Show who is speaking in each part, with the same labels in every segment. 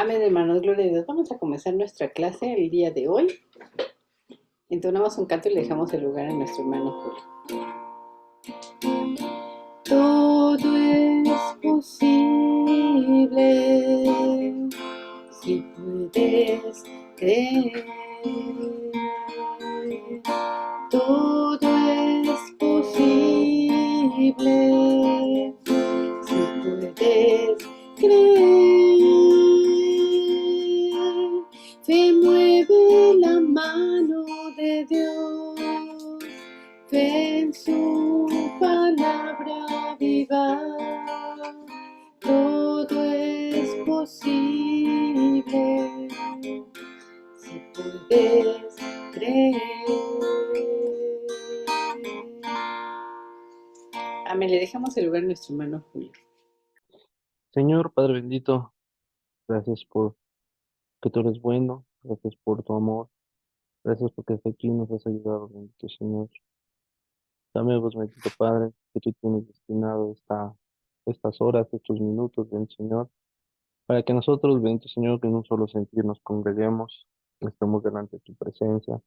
Speaker 1: Amén, hermanos, gloria a Dios. Vamos a comenzar nuestra clase el día de hoy. Entonamos un canto y le dejamos el lugar a nuestro hermano Julio. Todo es posible si puedes creer. Todo es posible si puedes creer. Fe mueve la mano de Dios, fe en su palabra viva. Todo es posible si puedes creer. Amén. Le dejamos el lugar a nuestro hermano Julio.
Speaker 2: Señor Padre bendito, gracias por que tú eres bueno, gracias por tu amor, gracias porque hasta aquí nos has ayudado, bendito Señor. Sabemos, bendito Padre, que tú tienes destinado estas horas, estos minutos, bendito Señor, para que nosotros, bendito Señor, que en un solo sentir nos congreguemos, estemos delante de tu presencia,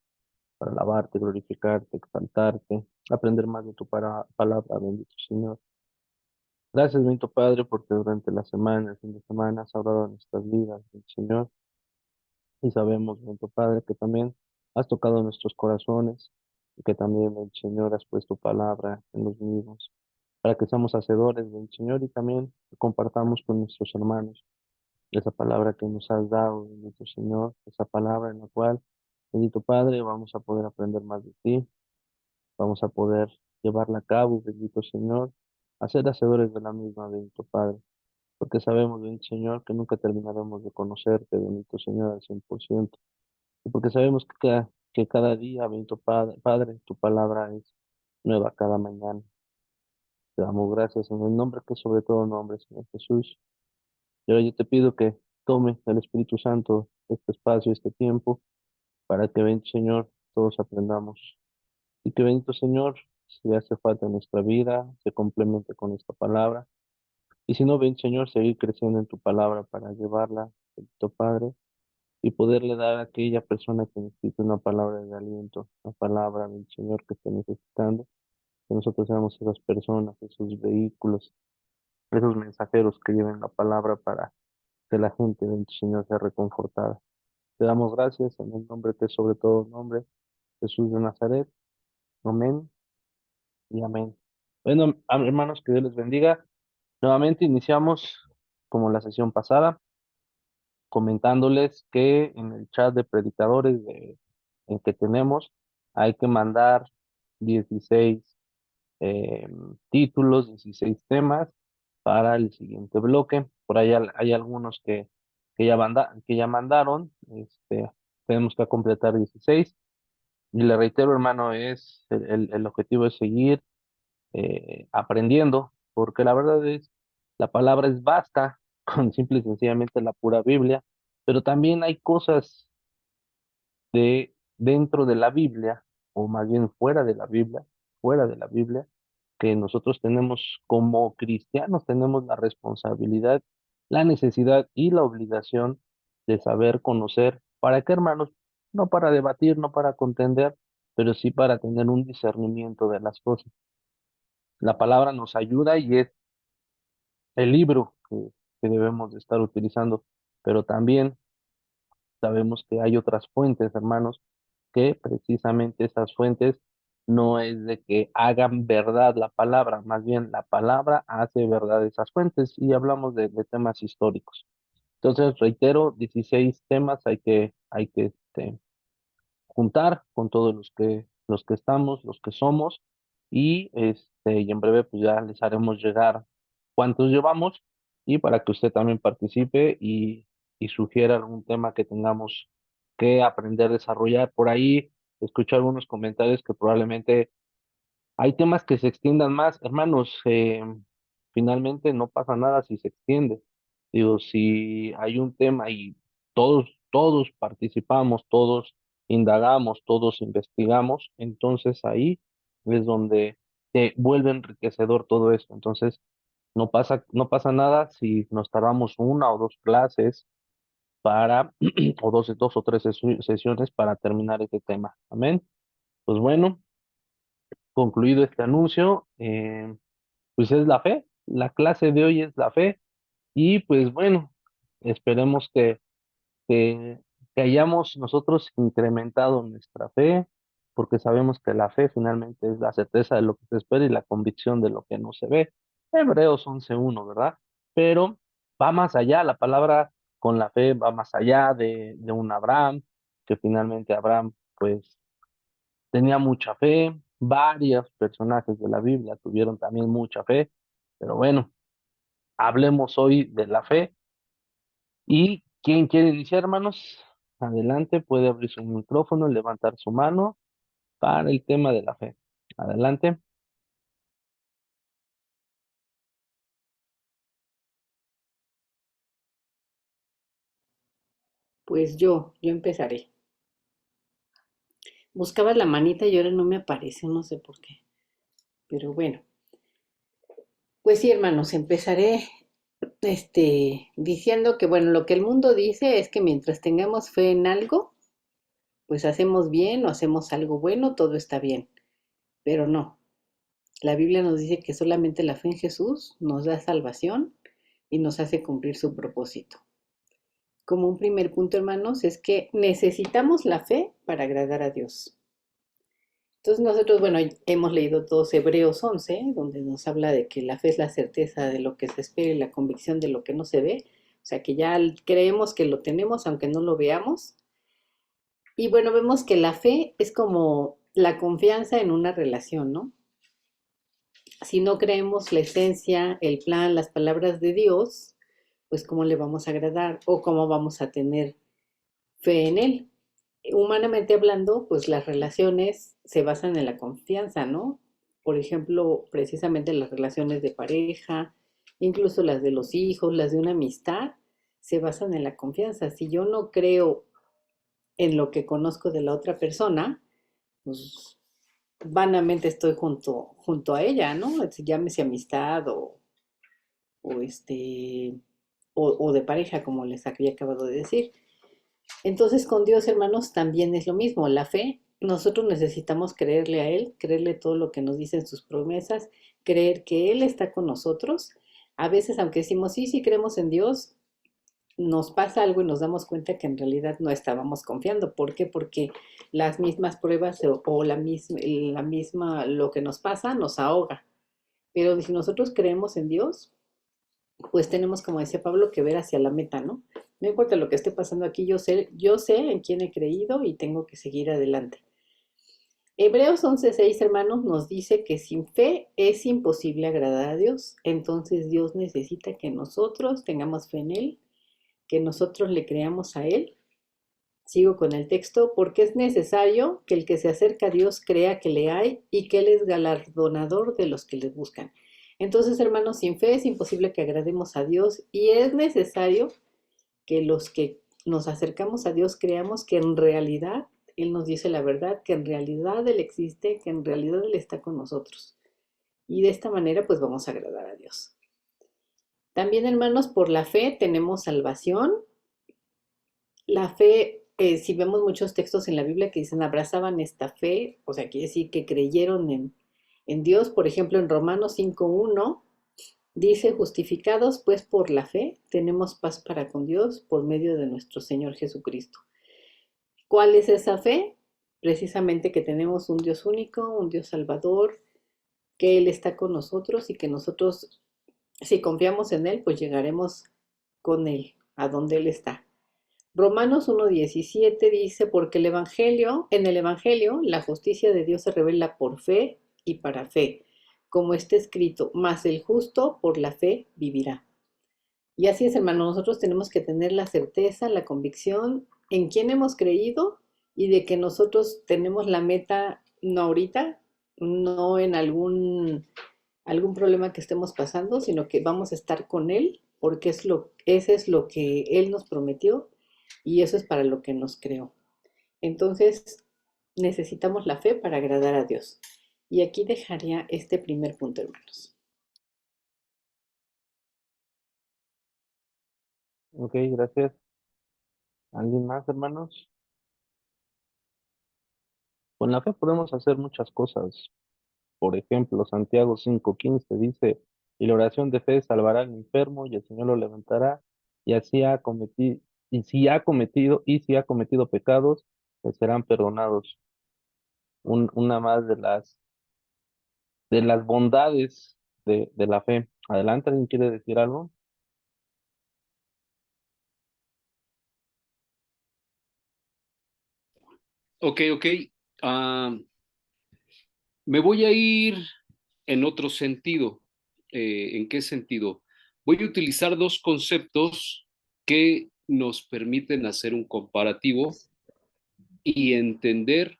Speaker 2: para alabarte, glorificarte, exaltarte, aprender más de tu palabra, bendito Señor. Gracias, bendito Padre, porque durante la semana, el fin de semana, has hablado de nuestras vidas, bendito Señor. Y sabemos, bendito Padre, que también has tocado nuestros corazones y que también, bendito Señor, has puesto palabra en los mismos, para que seamos hacedores, bendito Señor, y también compartamos con nuestros hermanos esa palabra que nos has dado, bendito Señor, esa palabra en la cual, bendito Padre, vamos a poder aprender más de ti, vamos a poder llevarla a cabo, bendito Señor, a ser hacedores de la misma, bendito Padre, porque sabemos, bendito Señor, que nunca terminaremos de conocerte, bendito Señor, al 100%. Y porque sabemos que cada día, bendito Padre, tu palabra es nueva cada mañana. Te damos gracias en el nombre que es sobre todo nombre, Señor Jesús. Y ahora yo te pido que tome el Espíritu Santo este espacio, este tiempo, para que, bendito Señor, todos aprendamos. Y que, bendito Señor, si hace falta en nuestra vida, se complemente con esta palabra. Y si no, bendito Señor, seguir creciendo en tu palabra para llevarla, bendito Padre, y poderle dar a aquella persona que necesite una palabra de aliento, una palabra del Señor que esté necesitando, que nosotros seamos esas personas, esos vehículos, esos mensajeros que lleven la palabra para que la gente del Señor sea reconfortada. Te damos gracias en el nombre que es sobre todo nombre, Jesús de Nazaret. Amén y amén. Bueno, hermanos, que Dios les bendiga. Nuevamente iniciamos como la sesión pasada, comentándoles que en el chat de predicadores en que tenemos hay que mandar 16 títulos, 16 temas para el siguiente bloque. Por ahí hay algunos que ya mandaron, tenemos que completar 16. Y le reitero, hermano, el objetivo es seguir aprendiendo, porque la verdad es, la palabra es vasta, con simple y sencillamente la pura Biblia, pero también hay cosas dentro de la Biblia, o más bien fuera de la Biblia, que nosotros tenemos como cristianos, tenemos la responsabilidad, la necesidad y la obligación de saber conocer. ¿Para qué, hermanos? No para debatir, no para contender, pero sí para tener un discernimiento de las cosas. La palabra nos ayuda y es el libro que debemos de estar utilizando, pero también sabemos que hay otras fuentes, hermanos, que precisamente esas fuentes no es de que hagan verdad la palabra, más bien la palabra hace verdad esas fuentes y hablamos de temas históricos. Entonces, reitero, 16 temas hay que juntar con todos los que estamos, los que somos, y en breve pues ya les haremos llegar cuántos llevamos y para que usted también participe y sugiera algún tema que tengamos que aprender a desarrollar. Por ahí escucho algunos comentarios que probablemente hay temas que se extiendan más. Hermanos, finalmente no pasa nada si se extiende. Digo, si hay un tema y todos participamos, todos indagamos, todos investigamos, entonces ahí es donde se vuelve enriquecedor todo esto. Entonces, no pasa nada si nos tardamos una o dos clases para, o dos o tres sesiones para terminar este tema. Amén. Pues bueno, concluido este anuncio, pues es la fe. La clase de hoy es la fe. Y pues bueno, esperemos que, que hayamos nosotros incrementado nuestra fe, porque sabemos que la fe finalmente es la certeza de lo que se espera y la convicción de lo que no se ve. Hebreos 11:1, ¿verdad? Pero va más allá, la palabra con la fe va más allá de un Abraham, que finalmente Abraham pues tenía mucha fe, varios personajes de la Biblia tuvieron también mucha fe, pero bueno, hablemos hoy de la fe. ¿Y quién quiere iniciar, hermanos? Adelante, puede abrir su micrófono, levantar su mano para el tema de la fe. Adelante.
Speaker 1: Pues yo empezaré. Buscaba la manita y ahora no me aparece, no sé por qué. Pero bueno, pues sí, hermanos, empezaré diciendo que, bueno, lo que el mundo dice es que mientras tengamos fe en algo, pues hacemos bien o hacemos algo bueno, todo está bien. Pero no, la Biblia nos dice que solamente la fe en Jesús nos da salvación y nos hace cumplir su propósito. Como un primer punto, hermanos, es que necesitamos la fe para agradar a Dios. Entonces nosotros, bueno, hemos leído todos Hebreos 11, donde nos habla de que la fe es la certeza de lo que se espera y la convicción de lo que no se ve. O sea, que ya creemos que lo tenemos aunque no lo veamos. Y bueno, vemos que la fe es como la confianza en una relación, ¿no? Si no creemos la esencia, el plan, las palabras de Dios, pues cómo le vamos a agradar o cómo vamos a tener fe en Él. Humanamente hablando, pues las relaciones se basan en la confianza, ¿no? Por ejemplo, precisamente las relaciones de pareja, incluso las de los hijos, las de una amistad, se basan en la confianza. Si yo no creo en lo que conozco de la otra persona, pues vanamente estoy junto a ella, ¿no? Llámese amistad o o de pareja, como les había acabado de decir. Entonces con Dios, hermanos, también es lo mismo. La fe, nosotros necesitamos creerle a Él, creerle todo lo que nos dicen sus promesas, creer que Él está con nosotros. A veces, aunque decimos, sí, sí creemos en Dios, nos pasa algo y nos damos cuenta que en realidad no estábamos confiando. ¿Por qué? Porque las mismas pruebas o la misma, lo que nos pasa nos ahoga. Pero si nosotros creemos en Dios, pues tenemos, como decía Pablo, que ver hacia la meta, ¿no? No importa lo que esté pasando aquí, yo sé en quién he creído y tengo que seguir adelante. Hebreos 11:6, hermanos, nos dice que sin fe es imposible agradar a Dios. Entonces Dios necesita que nosotros tengamos fe en Él, que nosotros le creamos a Él. Sigo con el texto, porque es necesario que el que se acerca a Dios crea que le hay y que Él es galardonador de los que le buscan. Entonces, hermanos, sin fe es imposible que agrademos a Dios y es necesario que los que nos acercamos a Dios creamos que en realidad Él nos dice la verdad, que en realidad Él existe, que en realidad Él está con nosotros. Y de esta manera pues vamos a agradar a Dios. También, hermanos, por la fe tenemos salvación. La fe, si vemos muchos textos en la Biblia que dicen abrazaban esta fe, o sea, quiere decir que creyeron en Dios. Por ejemplo, en Romanos 5:1 dice, justificados pues por la fe, tenemos paz para con Dios por medio de nuestro Señor Jesucristo. ¿Cuál es esa fe? Precisamente que tenemos un Dios único, un Dios salvador, que Él está con nosotros y que nosotros, si confiamos en Él, pues llegaremos con Él, a donde Él está. Romanos 1:17 dice, porque en el Evangelio, la justicia de Dios se revela por fe y para fe, como está escrito, mas el justo por la fe vivirá. Y así es, hermano, nosotros tenemos que tener la certeza, la convicción en quién hemos creído y de que nosotros tenemos la meta no ahorita, no en algún problema que estemos pasando, sino que vamos a estar con Él, porque ese es lo que Él nos prometió y eso es para lo que nos creó. Entonces, necesitamos la fe para agradar a Dios. Y aquí dejaría este primer punto, hermanos.
Speaker 2: Ok, gracias. ¿Alguien más, hermanos? Con la fe podemos hacer muchas cosas. Por ejemplo, Santiago 5:15 dice, y la oración de fe salvará al enfermo y el Señor lo levantará, y así ha cometido, y si ha cometido pecados, le serán perdonados. Una más de las bondades de la fe. Adelante, ¿alguien quiere decir algo?
Speaker 3: Ok, ok. Ah, Me voy a ir en otro sentido. ¿En qué sentido? Voy a utilizar dos conceptos que nos permiten hacer un comparativo y entender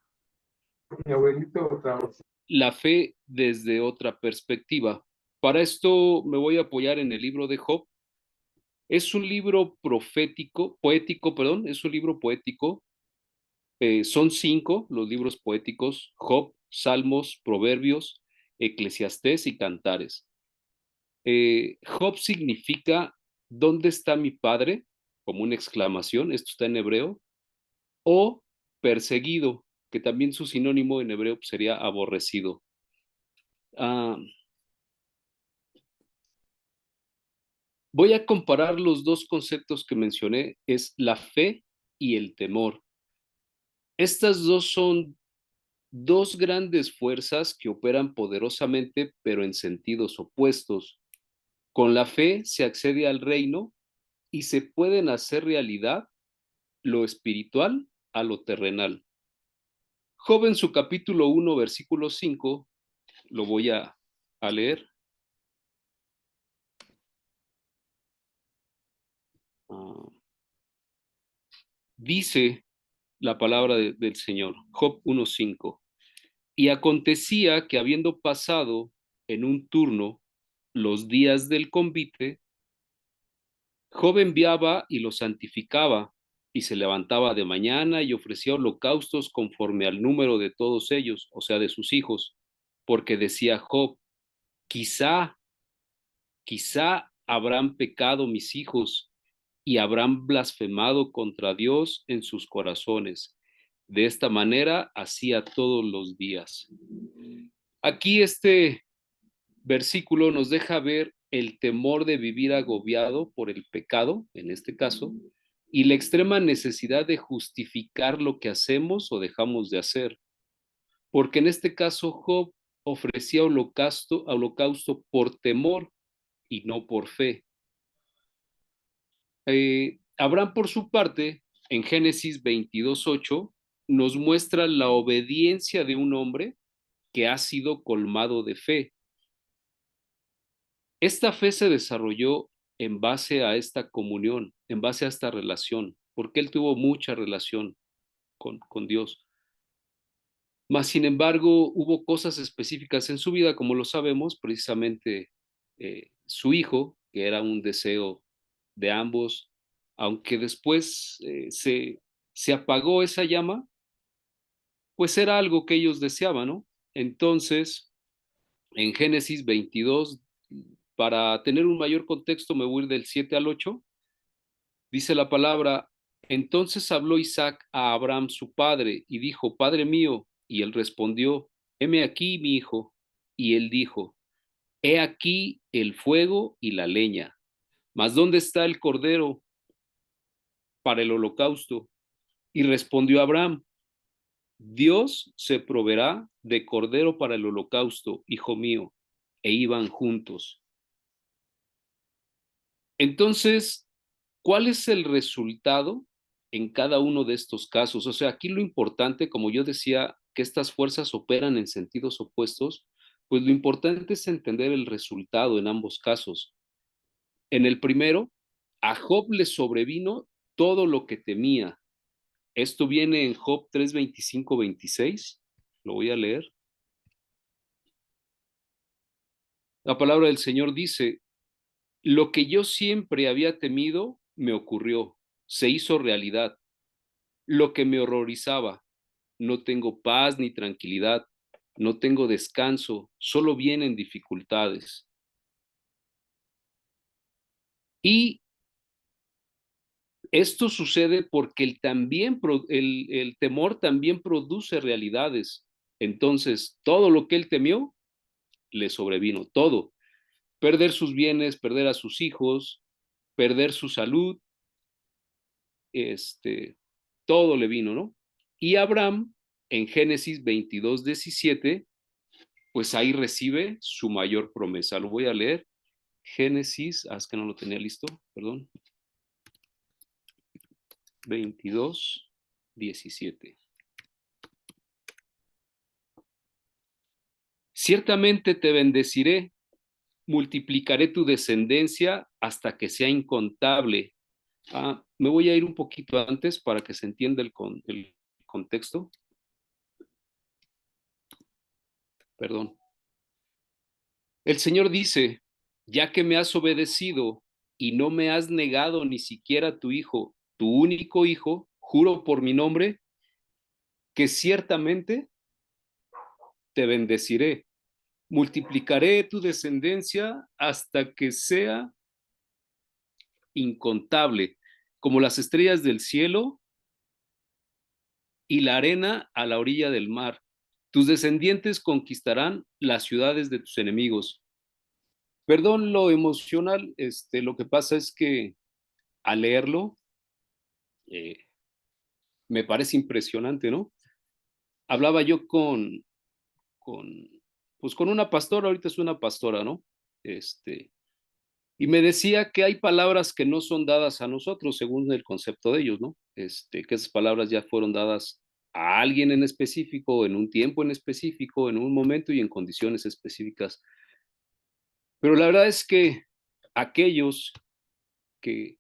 Speaker 2: Mi abuelito otra vez.
Speaker 3: la fe desde otra perspectiva. Para esto me voy a apoyar en el libro de Job. Es un libro poético, perdón, es un libro poético. Son cinco los libros poéticos: Job, Salmos, Proverbios, Eclesiastés y Cantares. Job significa ¿dónde está mi padre? Como una exclamación, esto está en hebreo, o perseguido, que también su sinónimo en hebreo sería aborrecido. Ah, Voy a comparar los dos conceptos que mencioné, es la fe y el temor. Estas dos son dos grandes fuerzas que operan poderosamente, pero en sentidos opuestos. Con la fe se accede al reino y se pueden hacer realidad lo espiritual a lo terrenal. Job en su capítulo 1, versículo 5, lo voy a leer. Uh, Dice la palabra del Señor, Job 1:5. Y acontecía que habiendo pasado en un turno los días del convite, Job enviaba y los santificaba, y se levantaba de mañana y ofrecía holocaustos conforme al número de todos ellos, o sea, de sus hijos, porque decía Job, quizá, quizá habrán pecado mis hijos y habrán blasfemado contra Dios en sus corazones. De esta manera hacía todos los días. Aquí este versículo nos deja ver el temor de vivir agobiado por el pecado, en este caso, y la extrema necesidad de justificar lo que hacemos o dejamos de hacer. Porque en este caso Job ofrecía holocausto por temor y no por fe. Abraham, por su parte, en Génesis 22:8, nos muestra la obediencia de un hombre que ha sido colmado de fe. Esta fe se desarrolló en base a esta comunión, en base a esta relación, porque él tuvo mucha relación con Dios. Mas, sin embargo, hubo cosas específicas en su vida, como lo sabemos, precisamente su hijo, que era un deseo de ambos, aunque después se apagó esa llama, pues era algo que ellos deseaban, ¿no? Entonces, en Génesis 22, para tener un mayor contexto, me voy a ir del 7 al 8. Dice la palabra, entonces habló Isaac a Abraham su padre y dijo, Padre mío, y él respondió, heme aquí mi hijo. Y él dijo, he aquí el fuego y la leña, mas ¿dónde está el cordero para el holocausto? Y respondió Abraham, Dios se proveerá de cordero para el holocausto, hijo mío. E iban juntos. Entonces, ¿cuál es el resultado en cada uno de estos casos? O sea, aquí lo importante, como yo decía, que estas fuerzas operan en sentidos opuestos, pues lo importante es entender el resultado en ambos casos. En el primero, a Job le sobrevino todo lo que temía. Esto viene en Job 3:25-26. Lo voy a leer. La palabra del Señor dice, lo que yo siempre había temido me ocurrió, se hizo realidad. Lo que me horrorizaba, no tengo paz ni tranquilidad, no tengo descanso, solo vienen dificultades. Y Esto sucede porque el temor también produce realidades. Entonces, todo lo que él temió, le sobrevino, todo. Perder sus bienes, perder a sus hijos, perder su salud, todo le vino, ¿no? Y Abraham, en Génesis 22:17, pues ahí recibe su mayor promesa. Lo voy a leer. Génesis, es que no lo tenía listo, perdón. 22:17. Ciertamente te bendeciré, multiplicaré tu descendencia hasta que sea incontable. Me voy a ir un poquito antes para que se entienda el contexto. Perdón. El Señor dice, ya que me has obedecido y no me has negado ni siquiera tu hijo, tu único hijo, juro por mi nombre que ciertamente te bendeciré. Multiplicaré tu descendencia hasta que sea incontable, como las estrellas del cielo y la arena a la orilla del mar. Tus descendientes conquistarán las ciudades de tus enemigos. Perdón lo emocional, lo que pasa es que al leerlo eh, me parece impresionante, ¿no? Hablaba yo con, pues con una pastora, ahorita es una pastora, ¿no? Y me decía que hay palabras que no son dadas a nosotros según el concepto de ellos, ¿no? Que esas palabras ya fueron dadas a alguien en específico, en un tiempo en específico, en un momento y en condiciones específicas. Pero la verdad es que aquellos que,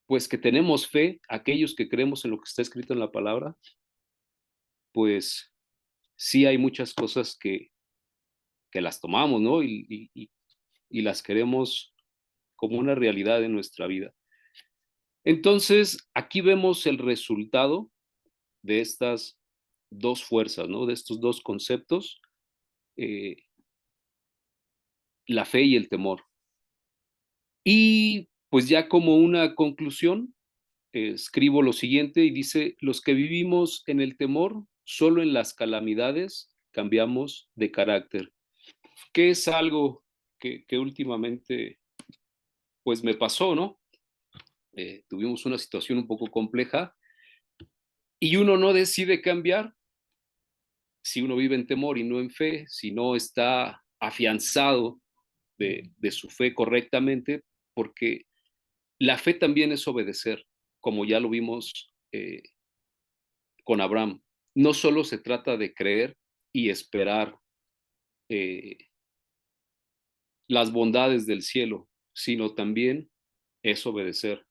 Speaker 3: pues que tenemos fe, aquellos que creemos en lo que está escrito en la palabra, pues sí hay muchas cosas que las tomamos, ¿no? Y las queremos como una realidad en nuestra vida. Entonces, aquí vemos el resultado de estas dos fuerzas, ¿no? De estos dos conceptos, eh, la fe y el temor. Y pues ya como una conclusión, escribo lo siguiente y dice, los que vivimos en el temor, solo en las calamidades cambiamos de carácter, que es algo que últimamente pues me pasó, ¿no? Tuvimos una situación un poco compleja y uno no decide cambiar si uno vive en temor y no en fe, si no está afianzado de su fe correctamente, porque la fe también es obedecer, como ya lo vimos con Abraham. No solo se trata de creer y esperar eh, las bondades del cielo, sino también es obedecer.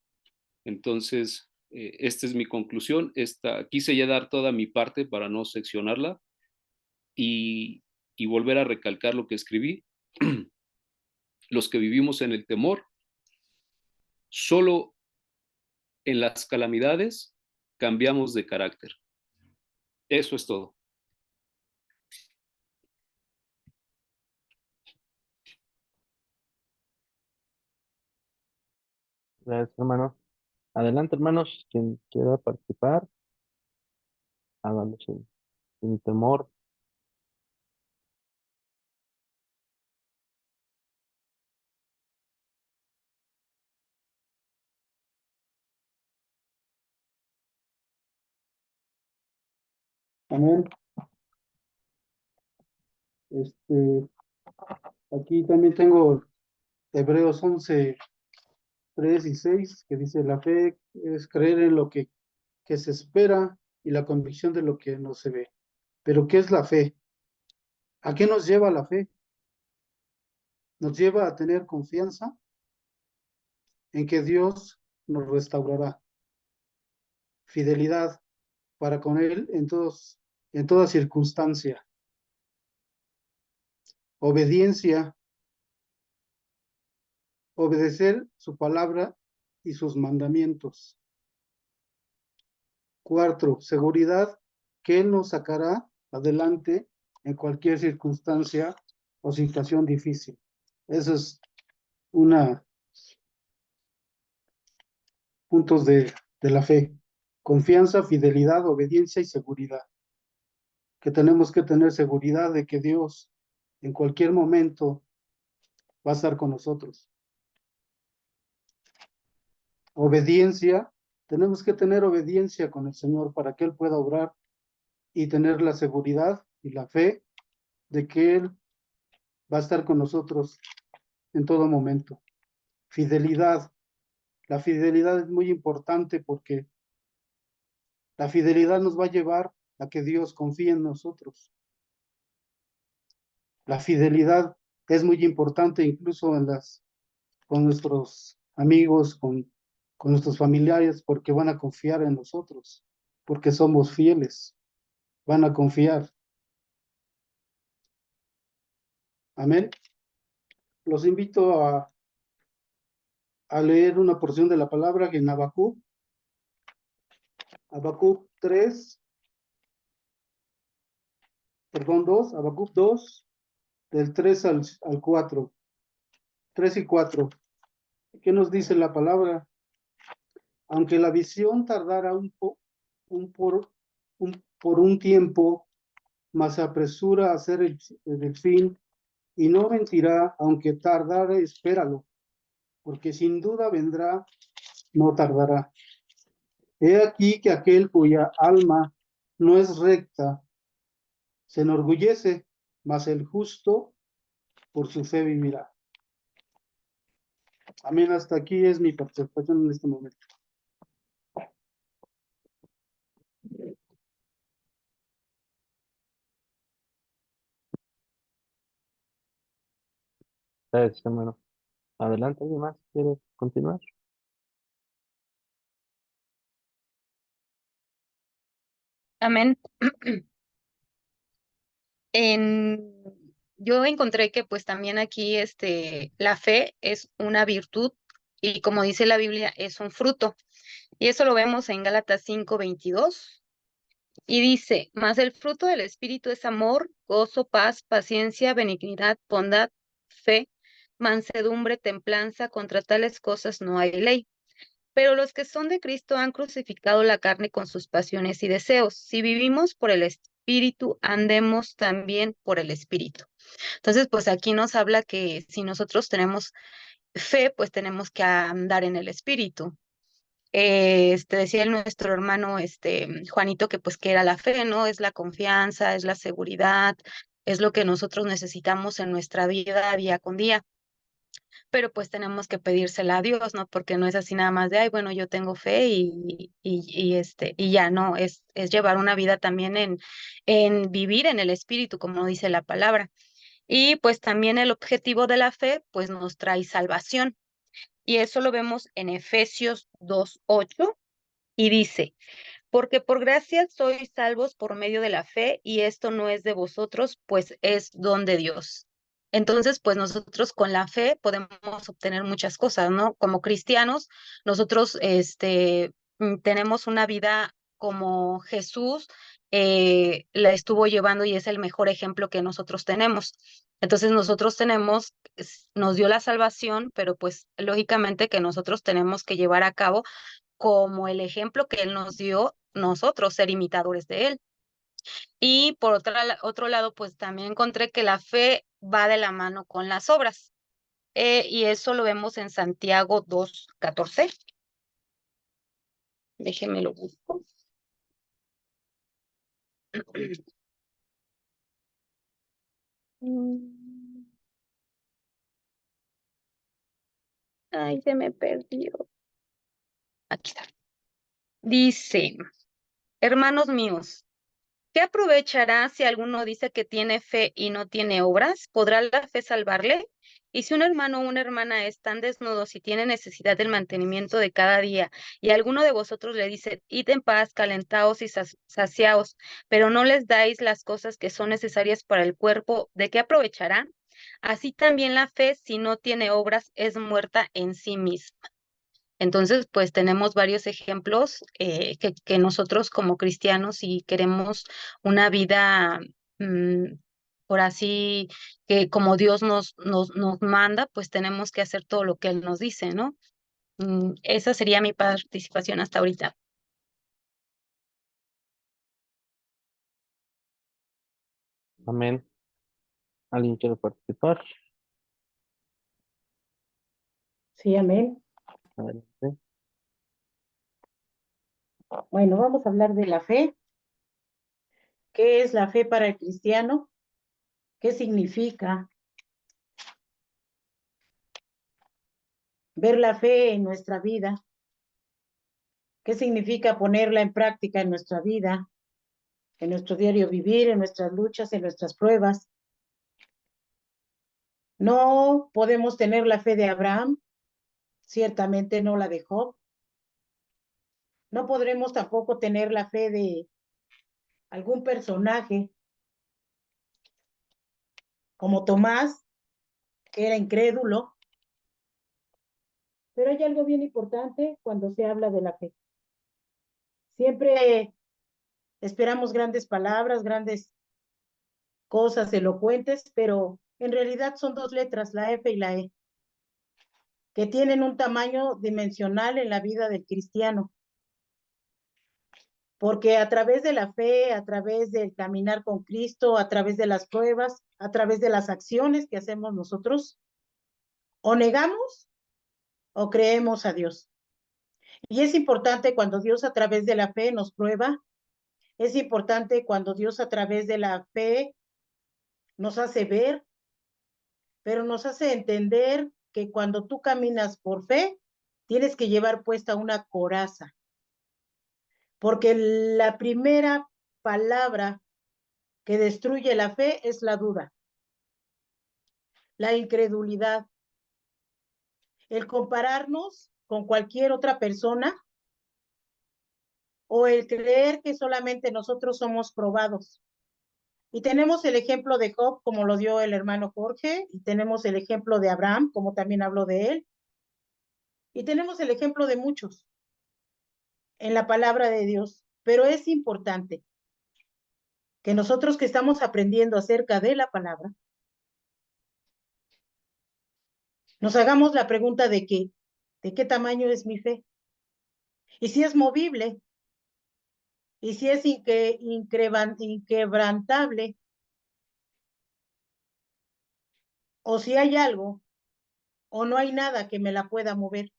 Speaker 3: Entonces, esta es mi conclusión. Quise ya dar toda mi parte para no seccionarla y, y volver a recalcar lo que escribí. Los que vivimos en el temor, solo en las calamidades cambiamos de carácter. Eso es todo.
Speaker 2: Gracias, hermanos. Adelante, hermanos, quien quiera participar, háganlo sin temor.
Speaker 4: Amén. Aquí también tengo Hebreos 11, 3 y 6, que dice, la fe es creer en lo que se espera y la convicción de lo que no se ve. Pero ¿qué es la fe? ¿A qué nos lleva la fe? Nos lleva a tener confianza en que Dios nos restaurará, fidelidad para con Él en toda circunstancia, obediencia, obedecer su palabra y sus mandamientos. Cuatro, seguridad que Él nos sacará adelante en cualquier circunstancia o situación difícil. Esa es una puntos de la fe. Confianza, fidelidad, obediencia y seguridad. Que tenemos que tener seguridad de que Dios en cualquier momento va a estar con nosotros. Obediencia, tenemos que tener obediencia con el Señor para que Él pueda obrar y tener la seguridad y la fe de que Él va a estar con nosotros en todo momento. Fidelidad. La fidelidad es muy importante porque la fidelidad nos va a llevar a que Dios confíe en nosotros. La fidelidad es muy importante incluso con nuestros amigos, con nuestros familiares, porque van a confiar en nosotros, porque somos fieles, van a confiar. Amén. Los invito a leer una porción de la palabra en Habacuc 3, perdón, 2, Habacuc 2, del 3 al 4, 3 y 4. ¿Qué nos dice la palabra? Aunque la visión tardara un por, por un tiempo, mas se apresura a hacer el fin, y no mentirá, aunque tardare, espéralo, porque sin duda vendrá, no tardará. He aquí que aquel cuya alma no es recta se enorgullece, mas el justo por su fe vivirá. Amén, hasta aquí es mi participación en este momento.
Speaker 2: Gracias, hermano. Adelante, ¿alguien más quiere continuar?
Speaker 5: Amén. Yo encontré que pues también aquí la fe es una virtud y como dice la Biblia es un fruto. Y eso lo vemos en Gálatas 5:22 y dice, mas el fruto del Espíritu es amor, gozo, paz, paciencia, benignidad, bondad, fe, mansedumbre, templanza, contra tales cosas no hay ley. Pero los que son de Cristo han crucificado la carne con sus pasiones y deseos. Si vivimos por el Espíritu, andemos también por el Espíritu. Entonces, pues aquí nos habla que si nosotros tenemos fe, pues tenemos que andar en el Espíritu. Decía nuestro hermano, Juanito, que pues que era la fe, ¿no? Es la confianza, es la seguridad, es lo que nosotros necesitamos en nuestra vida día con día, pero pues tenemos que pedírsela a Dios, ¿no? Porque no es así nada más de, ay, bueno, yo tengo fe y ya, no, es llevar una vida también en vivir en el Espíritu, como dice la palabra. Y pues también el objetivo de la fe, pues nos trae salvación. Y eso lo vemos en Efesios 2:8 y dice, porque por gracia sois salvos por medio de la fe, y esto no es de vosotros, pues es don de Dios. Entonces, pues nosotros con la fe podemos obtener muchas cosas, ¿no? Como cristianos, nosotros tenemos una vida como Jesús la estuvo llevando y es el mejor ejemplo que nosotros tenemos. Entonces nosotros nos dio la salvación, pero pues lógicamente que nosotros tenemos que llevar a cabo como el ejemplo que Él nos dio, nosotros ser imitadores de Él. Y por otro lado, pues también encontré que la fe va de la mano con las obras. Y eso lo vemos en Santiago 2:14. Déjenme lo busco. Ay, se me perdió. Aquí está. Dice, hermanos míos, ¿qué aprovechará si alguno dice que tiene fe y no tiene obras? ¿Podrá la fe salvarle? Y si un hermano o una hermana están desnudos y tienen necesidad del mantenimiento de cada día, y alguno de vosotros le dice, id en paz, calentaos y saciaos, pero no les dais las cosas que son necesarias para el cuerpo, ¿de qué aprovecharán? Así también la fe, si no tiene obras, es muerta en sí misma. Entonces, pues tenemos varios ejemplos que nosotros como cristianos, si queremos una vida, mm, por así, que como Dios nos manda, pues tenemos que hacer todo lo que Él nos dice, ¿no? Esa sería mi participación hasta ahorita.
Speaker 2: Amén. ¿Alguien quiere participar?
Speaker 6: Sí, amén.
Speaker 2: Adelante.
Speaker 6: Bueno, vamos a hablar de la fe. ¿Qué es la fe para el cristiano? ¿Qué significa ver la fe en nuestra vida? ¿Qué significa ponerla en práctica en nuestra vida, en nuestro diario vivir, en nuestras luchas, en nuestras pruebas? No podemos tener la fe de Abraham, ciertamente no la de Job. No podremos tampoco tener la fe de algún personaje como Tomás, que era incrédulo. Pero hay algo bien importante cuando se habla de la fe. Siempre esperamos grandes palabras, grandes cosas elocuentes, pero en realidad son dos letras, la F y la E, que tienen un tamaño dimensional en la vida del cristiano. Porque a través de la fe, a través del caminar con Cristo, a través de las pruebas, a través de las acciones que hacemos nosotros, o negamos o creemos a Dios. Y es importante cuando Dios a través de la fe nos prueba, es importante cuando Dios a través de la fe nos hace ver, pero nos hace entender que cuando tú caminas por fe, tienes que llevar puesta una coraza, porque la primera palabra que destruye la fe es la duda, la incredulidad, el compararnos con cualquier otra persona o el creer que solamente nosotros somos probados. Y tenemos el ejemplo de Job, como lo dio el hermano Jorge, y tenemos el ejemplo de Abraham, como también habló de él, y tenemos el ejemplo de muchos en la palabra de Dios. Pero es importante que nosotros que estamos aprendiendo acerca de la palabra, nos hagamos la pregunta de qué tamaño es mi fe, y si es movible, y si es inquebrantable, o si hay algo, o no hay nada que me la pueda mover.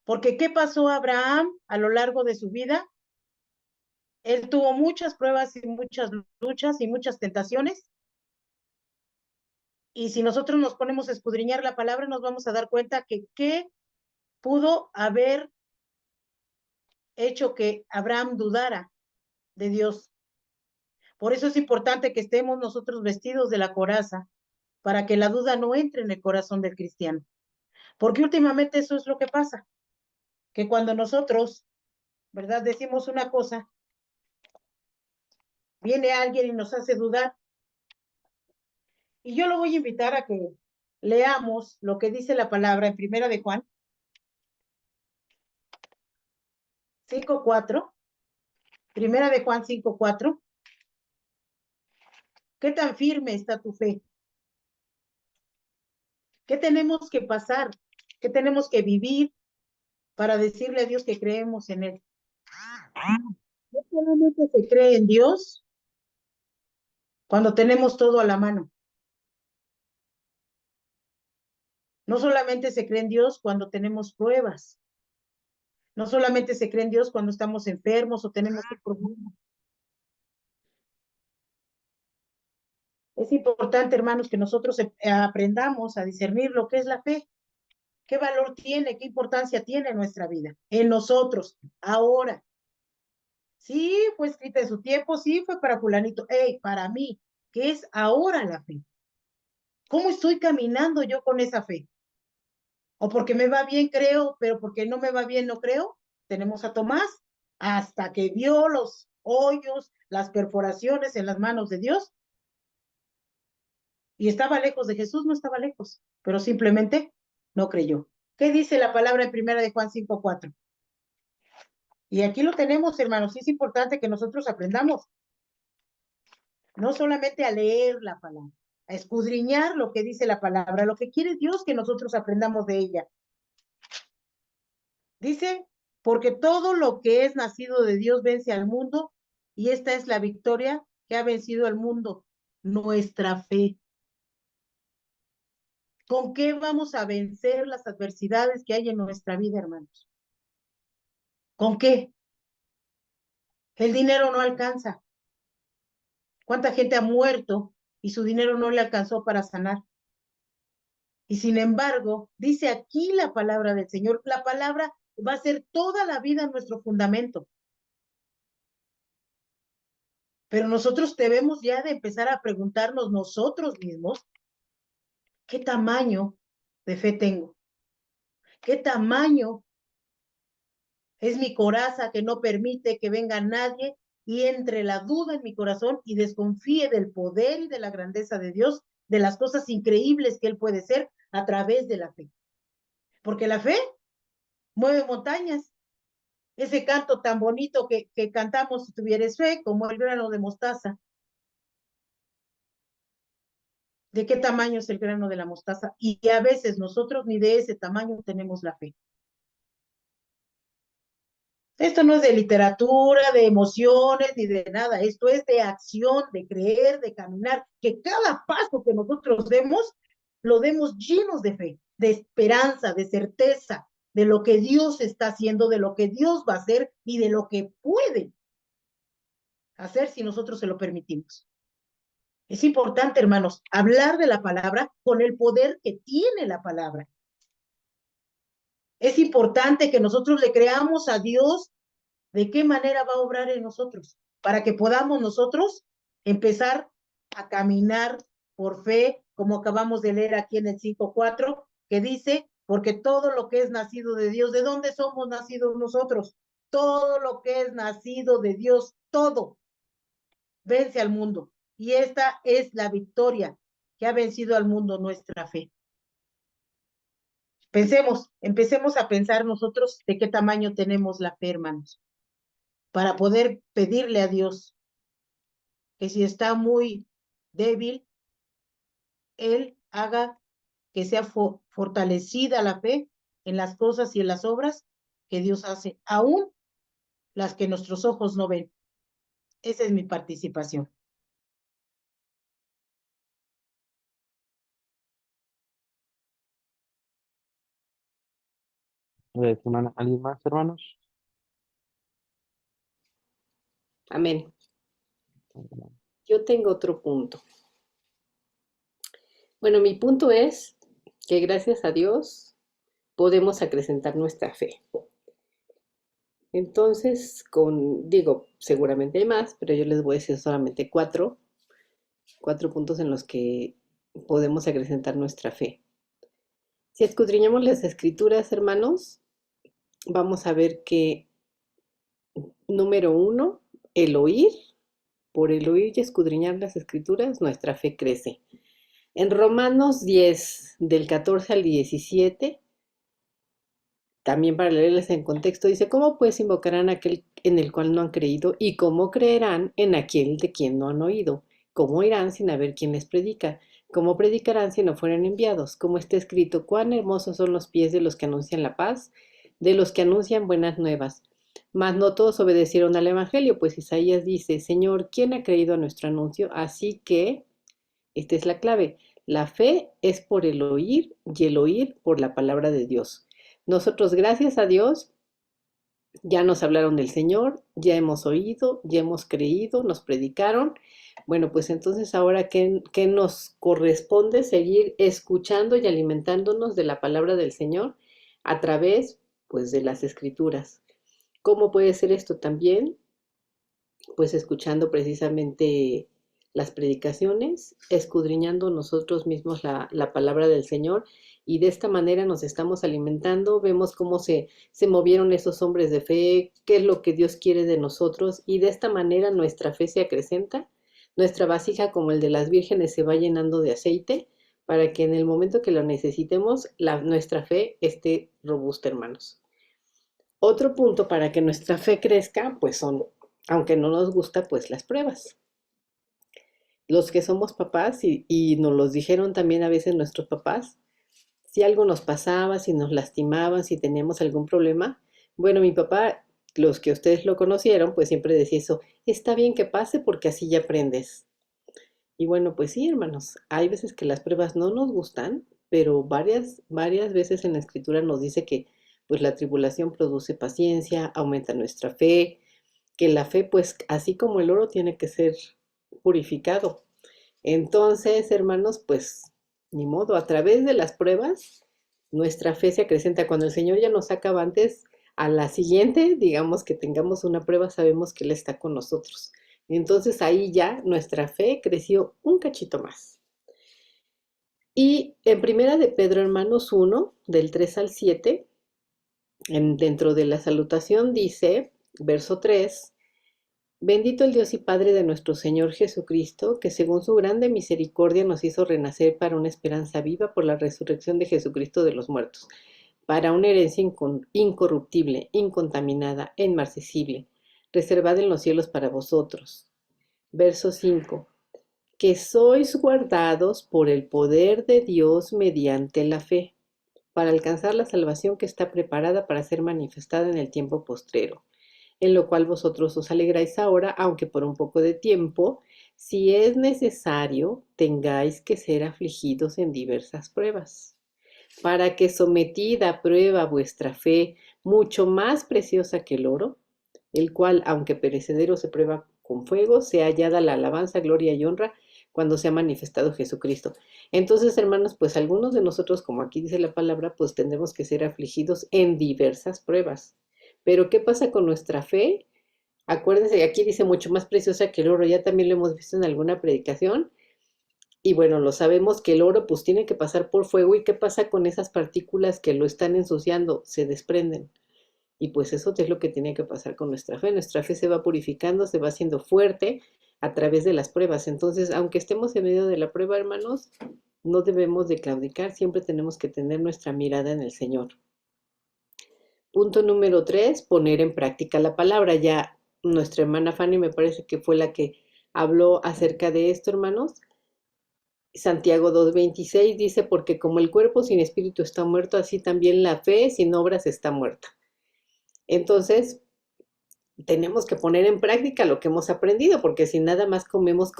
Speaker 6: Porque ¿qué pasó a Abraham a lo largo de su vida? Él tuvo muchas pruebas y muchas luchas y muchas tentaciones. Y si nosotros nos ponemos a escudriñar la palabra, nos vamos a dar cuenta que qué pudo haber hecho que Abraham dudara de Dios. Por eso es importante que estemos nosotros vestidos de la coraza, para que la duda no entre en el corazón del cristiano. Porque últimamente eso es lo que pasa, que cuando nosotros, ¿verdad?, decimos una cosa, viene alguien y nos hace dudar. Y yo lo voy a invitar a que leamos lo que dice la palabra en Primera de Juan 5:4. Primera de Juan 5:4. ¿Qué tan firme está tu fe? ¿Qué tenemos que pasar? ¿Qué tenemos que vivir para decirle a Dios que creemos en Él? No solamente se cree en Dios cuando tenemos todo a la mano. No solamente se cree en Dios cuando tenemos pruebas. No solamente se cree en Dios cuando estamos enfermos o tenemos un problema. Es importante, hermanos, que nosotros aprendamos a discernir lo que es la fe, qué valor tiene, qué importancia tiene en nuestra vida, en nosotros, ahora. Sí, fue escrita en su tiempo, sí, fue para fulanito. Hey, para mí, ¿qué es ahora la fe? ¿Cómo estoy caminando yo con esa fe? O porque me va bien, creo, pero porque no me va bien, no creo. Tenemos a Tomás, hasta que vio los hoyos, las perforaciones en las manos de Dios, y estaba lejos de Jesús, no estaba lejos, pero simplemente no creyó. ¿Qué dice la palabra en Primera de Juan 5:4? Y aquí lo tenemos, hermanos, y es importante que nosotros aprendamos, no solamente a leer la palabra, a escudriñar lo que dice la palabra, lo que quiere Dios que nosotros aprendamos de ella. Dice, porque todo lo que es nacido de Dios vence al mundo, y esta es la victoria que ha vencido al mundo, nuestra fe. ¿Con qué vamos a vencer las adversidades que hay en nuestra vida, hermanos? ¿Con qué? El dinero no alcanza. ¿Cuánta gente ha muerto y su dinero no le alcanzó para sanar? Y sin embargo, dice aquí la palabra del Señor, la palabra va a ser toda la vida nuestro fundamento. Pero nosotros debemos ya de empezar a preguntarnos nosotros mismos, ¿qué tamaño de fe tengo? ¿Qué tamaño es mi coraza que no permite que venga nadie y entre la duda en mi corazón y desconfíe del poder y de la grandeza de Dios, de las cosas increíbles que Él puede ser a través de la fe? Porque la fe mueve montañas. Ese canto tan bonito que cantamos, si tuvieres fe, como el grano de mostaza. ¿De qué tamaño es el grano de la mostaza? Y a veces nosotros ni de ese tamaño tenemos la fe. Esto no es de literatura, de emociones, ni de nada. Esto es de acción, de creer, de caminar. Que cada paso que nosotros demos, lo demos llenos de fe, de esperanza, de certeza, de lo que Dios está haciendo, de lo que Dios va a hacer y de lo que puede hacer si nosotros se lo permitimos. Es importante, hermanos, hablar de la palabra con el poder que tiene la palabra. Es importante que nosotros le creamos a Dios de qué manera va a obrar en nosotros, para que podamos nosotros empezar a caminar por fe, como acabamos de leer aquí en el 5:4, que dice, porque todo lo que es nacido de Dios, ¿de dónde somos nacidos nosotros? Todo lo que es nacido de Dios, todo, vence al mundo. Y esta es la victoria que ha vencido al mundo, nuestra fe. Empecemos a pensar nosotros de qué tamaño tenemos la fe, hermanos, para poder pedirle a Dios que si está muy débil, Él haga que sea fortalecida la fe en las cosas y en las obras que Dios hace, aún las que nuestros ojos no ven. Esa es mi participación.
Speaker 2: Hermana, ¿alguien más, hermanos?
Speaker 1: Amén. Yo tengo otro punto. Bueno, mi punto es que gracias a Dios podemos acrecentar nuestra fe. Entonces, digo, seguramente hay más, pero yo les voy a decir solamente cuatro puntos en los que podemos acrecentar nuestra fe. Si escudriñamos las escrituras, hermanos, vamos a ver que, número 1, el oír. Por el oír y escudriñar las escrituras, nuestra fe crece. En Romanos 10, del 14 al 17, también para leerles en contexto, dice, ¿cómo pues invocarán a aquel en el cual no han creído? ¿Y cómo creerán en aquel de quien no han oído? ¿Cómo irán sin haber quien les predica? ¿Cómo predicarán si no fueran enviados? Como está escrito, cuán hermosos son los pies de los que anuncian la paz, de los que anuncian buenas nuevas. Mas no todos obedecieron al evangelio, pues Isaías dice, Señor, ¿quién ha creído a nuestro anuncio? Así que, esta es la clave, la fe es por el oír y el oír por la palabra de Dios. Nosotros, gracias a Dios, ya nos hablaron del Señor, ya hemos oído, ya hemos creído, nos predicaron. Bueno, pues entonces ahora, ¿qué nos corresponde? Seguir escuchando y alimentándonos de la palabra del Señor a través, pues, de las Escrituras. ¿Cómo puede ser esto también? Pues escuchando precisamente las predicaciones, escudriñando nosotros mismos la palabra del Señor, y de esta manera nos estamos alimentando, vemos cómo se movieron esos hombres de fe, qué es lo que Dios quiere de nosotros, y de esta manera nuestra fe se acrecenta, nuestra vasija como el de las vírgenes se va llenando de aceite, para que en el momento que lo necesitemos, nuestra fe esté robusta, hermanos. Otro punto para que nuestra fe crezca, pues son, aunque no nos gusta, pues las pruebas. Los que somos papás, y nos los dijeron también a veces nuestros papás, si algo nos pasaba, si nos lastimaban, si teníamos algún problema, Bueno, mi papá, los que ustedes lo conocieron, pues siempre decía eso, está bien que pase porque así ya aprendes. Y bueno, pues sí, hermanos, hay veces que las pruebas no nos gustan, pero varias veces en la escritura nos dice que pues la tribulación produce paciencia, aumenta nuestra fe, que la fe pues así como el oro tiene que ser purificado. Entonces, hermanos, pues ni modo, a través de las pruebas nuestra fe se acrecenta. Cuando el Señor ya nos saca antes, a la siguiente, digamos que tengamos una prueba, sabemos que Él está con nosotros. Entonces ahí ya nuestra fe creció un cachito más. Y en Primera de Pedro, hermanos 1, del 3 al 7, dentro de la salutación dice, verso 3, bendito el Dios y Padre de nuestro Señor Jesucristo, que según su grande misericordia nos hizo renacer para una esperanza viva por la resurrección de Jesucristo de los muertos, para una herencia incorruptible, incontaminada, inmarcesible, reservada en los cielos para vosotros. Verso 5, que sois guardados por el poder de Dios mediante la fe, para alcanzar la salvación que está preparada para ser manifestada en el tiempo postrero, en lo cual vosotros os alegráis ahora, aunque por un poco de tiempo, si es necesario, tengáis que ser afligidos en diversas pruebas, para que sometida a prueba vuestra fe, mucho más preciosa que el oro, el cual, aunque perecedero se prueba con fuego, sea hallada la alabanza, gloria y honra cuando se ha manifestado Jesucristo. Entonces, hermanos, pues algunos de nosotros, como aquí dice la palabra, pues tendremos que ser afligidos en diversas pruebas. Pero ¿qué pasa con nuestra fe? Acuérdense que aquí dice mucho más preciosa que el oro, ya también lo hemos visto en alguna predicación. Y bueno, lo sabemos que el oro pues tiene que pasar por fuego. ¿Y qué pasa con esas partículas que lo están ensuciando? Se desprenden. Y pues eso es lo que tiene que pasar con nuestra fe. Nuestra fe se va purificando, se va haciendo fuerte a través de las pruebas. Entonces, aunque estemos en medio de la prueba, hermanos, no debemos de claudicar, siempre tenemos que tener nuestra mirada en el Señor. Punto número 3, poner en práctica la palabra. Ya nuestra hermana Fanny me parece que fue la que habló acerca de esto, hermanos. Santiago 2:26 dice, porque como el cuerpo sin espíritu está muerto, así también la fe sin obras está muerta. Entonces, tenemos que poner en práctica lo que hemos aprendido, porque si nada más comemos,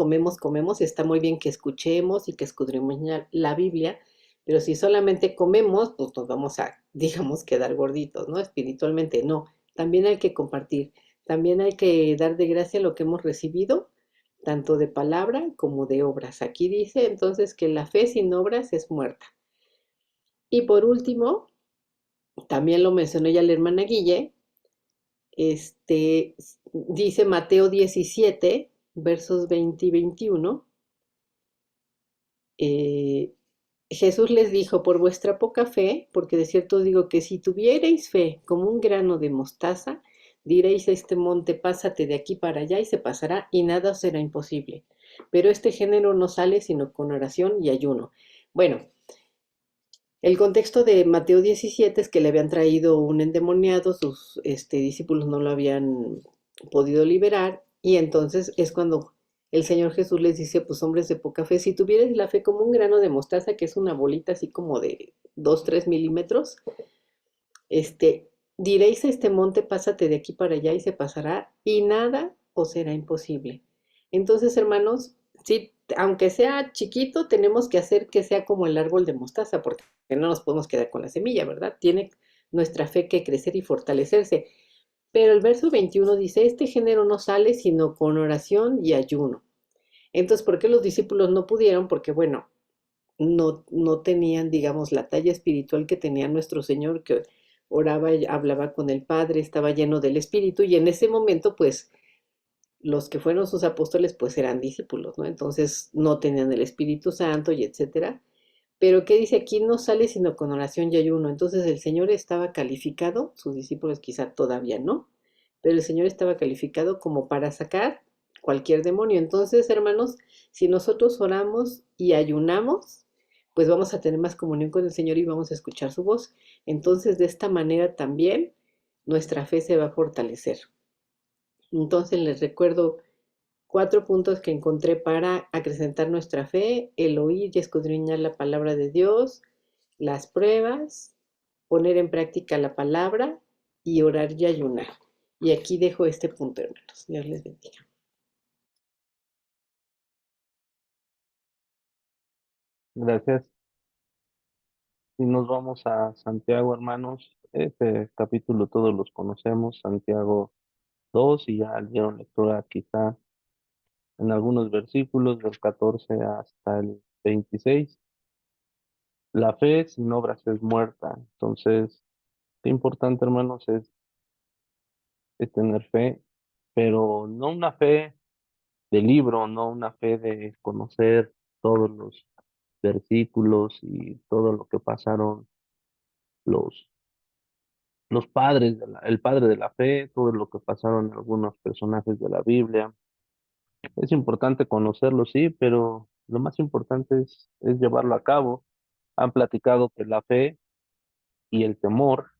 Speaker 1: y está muy bien que escuchemos y que escudriñemos la Biblia, pero si solamente comemos, pues nos vamos a, digamos, quedar gorditos, ¿no? Espiritualmente no. También hay que compartir, también hay que dar de gracia lo que hemos recibido, tanto de palabra como de obras. Aquí dice entonces que la fe sin obras es muerta. Y por último, también lo mencionó ya la hermana Guille, dice Mateo 17, versos 20 y 21, Jesús les dijo, por vuestra poca fe, porque de cierto os digo que si tuvierais fe como un grano de mostaza, diréis a este monte, pásate de aquí para allá y se pasará y nada os será imposible. Pero este género no sale sino con oración y ayuno. Bueno, el contexto de Mateo 17 es que le habían traído un endemoniado, sus discípulos no lo habían podido liberar, y entonces es cuando el Señor Jesús les dice, pues hombres de poca fe, si tuvierais la fe como un grano de mostaza, que es una bolita así como de 2, 3 milímetros, diréis a este monte, pásate de aquí para allá y se pasará, y nada os será imposible. Entonces, hermanos, sí, aunque sea chiquito, tenemos que hacer que sea como el árbol de mostaza, porque no nos podemos quedar con la semilla, ¿verdad? Tiene nuestra fe que crecer y fortalecerse. Pero el verso 21 dice, este género no sale sino con oración y ayuno. Entonces, ¿por qué los discípulos no pudieron? Porque, bueno, no tenían, digamos, la talla espiritual que tenía nuestro Señor, que oraba y hablaba con el Padre, estaba lleno del Espíritu, y en ese momento, pues, los que fueron sus apóstoles, pues eran discípulos, ¿no? Entonces no tenían el Espíritu Santo y etcétera. Pero ¿qué dice aquí? No sale sino con oración y ayuno. Entonces el Señor estaba calificado, sus discípulos quizá todavía no, pero el Señor estaba calificado como para sacar cualquier demonio. Entonces, hermanos, si nosotros oramos y ayunamos, pues vamos a tener más comunión con el Señor y vamos a escuchar su voz. Entonces, de esta manera también nuestra fe se va a fortalecer. Entonces, les recuerdo 4 puntos que encontré para acrecentar nuestra fe: el oír y escudriñar la palabra de Dios, las pruebas, poner en práctica la palabra y orar y ayunar. Y aquí dejo este punto, hermanos. Dios les bendiga.
Speaker 2: Gracias. Y nos vamos a Santiago, hermanos. Este capítulo todos los conocemos, Santiago 2, y ya dieron lectura quizá en algunos versículos del 14 hasta el 26. La fe sin obras es muerta. Entonces, qué importante, hermanos, es tener fe, pero no una fe de libro, no una fe de conocer todos los versículos y todo lo que pasaron los, los padres, el padre de la fe, todo lo que pasaron algunos personajes de la Biblia. Es importante conocerlo, sí, pero lo más importante es llevarlo a cabo. Han platicado que la fe y el temor,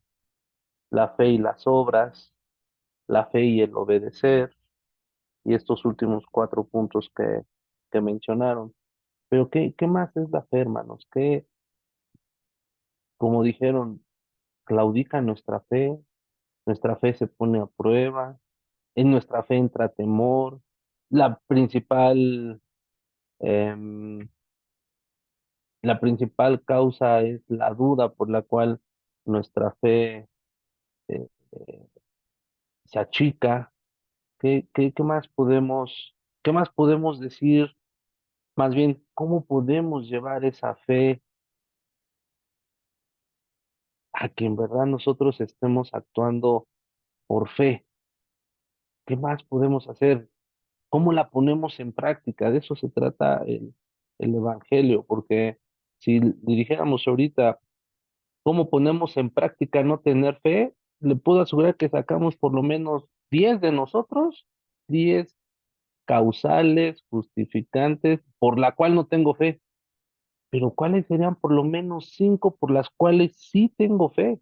Speaker 2: la fe y las obras, la fe y el obedecer, y estos últimos cuatro puntos que mencionaron. Pero ¿qué más es la fe, hermanos? ¿Qué, como dijeron, claudica nuestra fe se pone a prueba, en nuestra fe entra temor, la principal, em, la principal causa es la duda por la cual nuestra fe eh, eh, se achica. ¿Qué más podemos decir? Más bien, ¿cómo podemos llevar esa fe a que en verdad nosotros estemos actuando por fe? ¿Qué más podemos hacer? ¿Cómo la ponemos en práctica? De eso se trata el Evangelio, porque si dijéramos ahorita cómo ponemos en práctica no tener fe, le puedo asegurar que sacamos por lo menos 10 de nosotros, 10 causales, justificantes, por la cual no tengo fe. Pero ¿cuáles serían por lo menos 5 por las cuales sí tengo fe?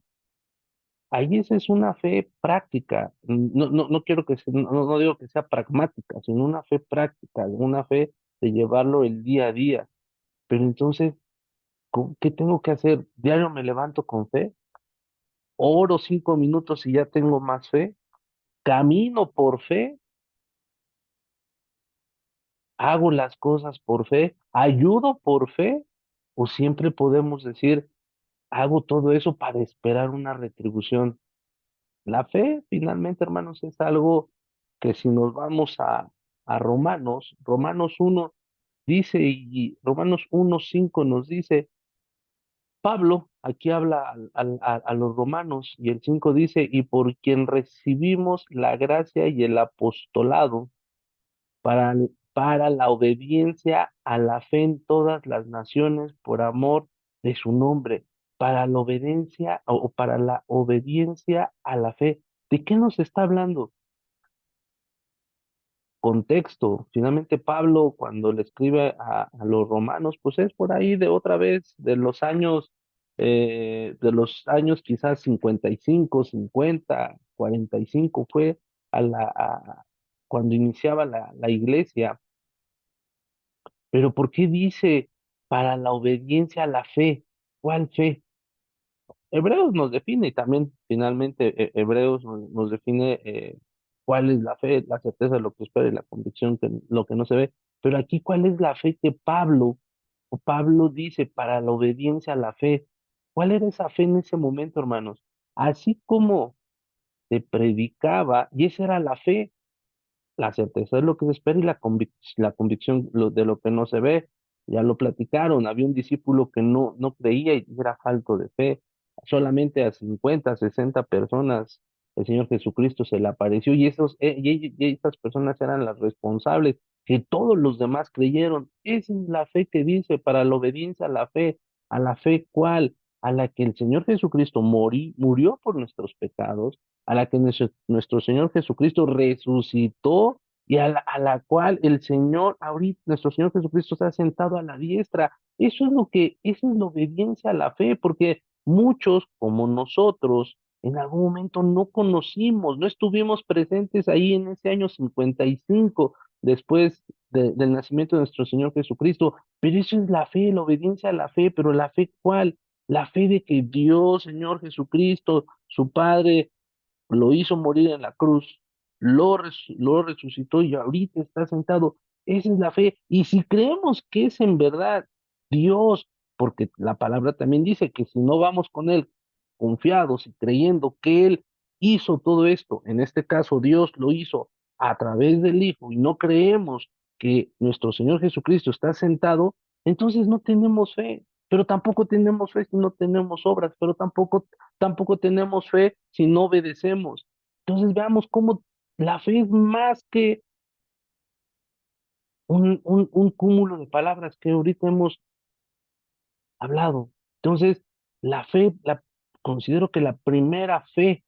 Speaker 2: Ahí esa es una fe práctica. No quiero no digo que sea pragmática, sino una fe práctica, una fe de llevarlo el día a día. Pero entonces, ¿qué tengo que hacer? ¿Diario me levanto con fe? ¿Oro 5 minutos y ya tengo más fe? ¿Camino por fe? ¿Hago las cosas por fe? ¿Ayudo por fe? ¿O siempre podemos decir, hago todo eso para esperar una retribución? La fe, finalmente, hermanos, es algo que si nos vamos a Romanos 1 dice, y Romanos 1:5 nos dice, Pablo aquí habla a los romanos, y el 5 dice, y por quien recibimos la gracia y el apostolado para la obediencia a la fe en todas las naciones por amor de su nombre, para la obediencia o para la obediencia a la fe. ¿De qué nos está hablando? Contexto. Finalmente Pablo cuando le escribe a los romanos, pues es por ahí de otra vez, de los años quizás 55, 50, 45 fue cuando iniciaba la iglesia. Pero ¿por qué dice para la obediencia a la fe? ¿Cuál fe? Hebreos nos define y también finalmente Hebreos nos define cuál es la fe, la certeza de lo que espera y la convicción de lo que no se ve. Pero aquí, ¿cuál es la fe que Pablo dice para la obediencia a la fe? ¿Cuál era esa fe en ese momento, hermanos? Así como se predicaba, y esa era la fe, la certeza de lo que se espera y la convicción de lo que no se ve. Ya lo platicaron, había un discípulo que no creía y era falto de fe. Solamente a 50, 60 personas el Señor Jesucristo se le apareció y esas personas eran las responsables, que todos los demás creyeron. Esa es la fe que dice para la obediencia a la fe ¿cuál? A la que el Señor Jesucristo murió por nuestros pecados, a la que nuestro Señor Jesucristo resucitó y a la cual el Señor, ahorita, nuestro Señor Jesucristo está sentado a la diestra. Eso es la obediencia a la fe, porque muchos, como nosotros, en algún momento no conocimos, no estuvimos presentes ahí en ese año 55 después del nacimiento de nuestro Señor Jesucristo, pero eso es la fe, la obediencia a la fe, pero la fe ¿cuál? La fe de que Dios, Señor Jesucristo, su Padre, lo hizo morir en la cruz, lo resucitó y ahorita está sentado. Esa es la fe. Y si creemos que es en verdad Dios, porque la palabra también dice que si no vamos con Él confiados y creyendo que Él hizo todo esto, en este caso Dios lo hizo a través del Hijo y no creemos que nuestro Señor Jesucristo está sentado, entonces no tenemos fe, pero tampoco tenemos fe si no tenemos obras, pero tampoco tenemos fe si no obedecemos. Entonces veamos cómo la fe es más que un cúmulo de palabras que ahorita hemos hablado. Entonces, la fe, considero que la primera fe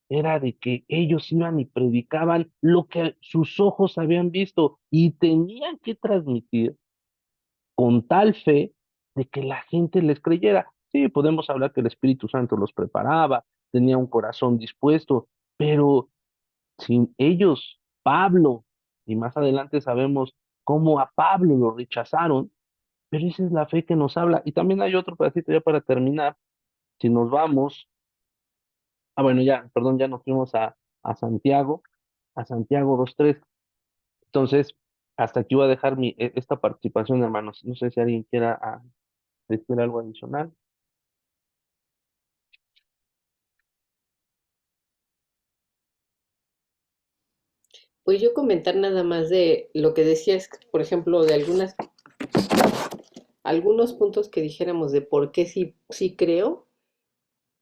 Speaker 2: era de que ellos iban y predicaban lo que sus ojos habían visto y tenían que transmitir con tal fe de que la gente les creyera. Sí, podemos hablar que el Espíritu Santo los preparaba, tenía un corazón dispuesto, pero sin ellos, Pablo, y más adelante sabemos cómo a Pablo lo rechazaron, pero esa es la fe que nos habla. Y también hay otro pedacito ya para terminar, si nos vamos, bueno, ya, perdón, ya nos fuimos a Santiago 2:3. Entonces, hasta aquí voy a dejar esta participación, hermanos. No sé si alguien quiera decir algo adicional.
Speaker 1: Pues yo comentar nada más de lo que decías, por ejemplo, de algunos puntos que dijéramos de por qué sí creo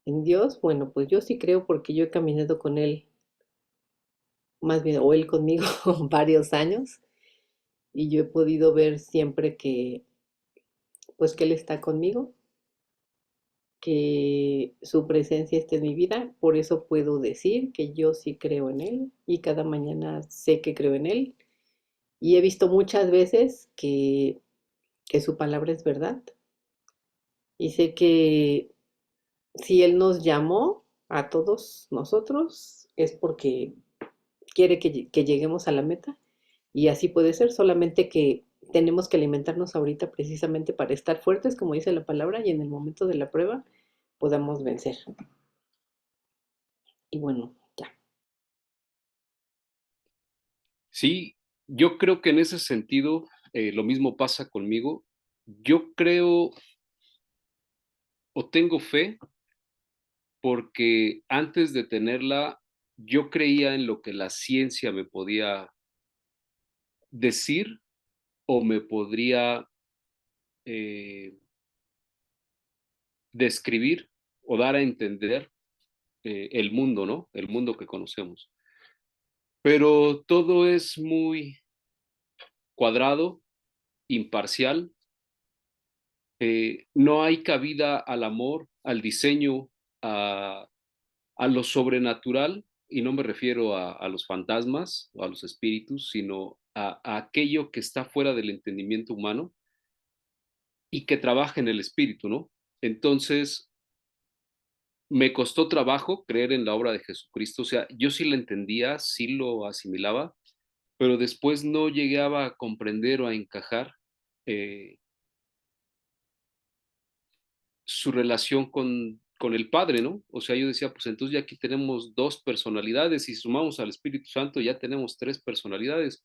Speaker 1: en Dios. Bueno, pues yo sí creo porque yo he caminado con Él, más bien, o Él conmigo varios años, y yo he podido ver siempre pues que Él está conmigo, que su presencia está en mi vida. Por eso puedo decir que yo sí creo en Él y cada mañana sé que creo en Él. Y he visto muchas veces que su palabra es verdad. Y sé que si Él nos llamó a todos nosotros es porque quiere que lleguemos a la meta. Y así puede ser, solamente que tenemos que alimentarnos ahorita precisamente para estar fuertes, como dice la palabra, y en el momento de la prueba podamos vencer. Y bueno, ya.
Speaker 3: Sí, yo creo que en ese sentido lo mismo pasa conmigo. Yo creo o tengo fe porque antes de tenerla, yo creía en lo que la ciencia me podía decir o me podría eh, describir o dar a entender el mundo, ¿no? El mundo que conocemos. Pero todo es muy cuadrado, imparcial. No hay cabida al amor, al diseño, a lo sobrenatural, y no me refiero a los fantasmas o a los espíritus, sino a aquello que está fuera del entendimiento humano y que trabaja en el espíritu, ¿no? Entonces, me costó trabajo creer en la obra de Jesucristo. O sea, yo sí la entendía, sí lo asimilaba, pero después no llegaba a comprender o a encajar eh, su relación con el Padre, ¿no? O sea, yo decía, pues entonces ya aquí tenemos dos personalidades y sumamos al Espíritu Santo ya tenemos tres personalidades.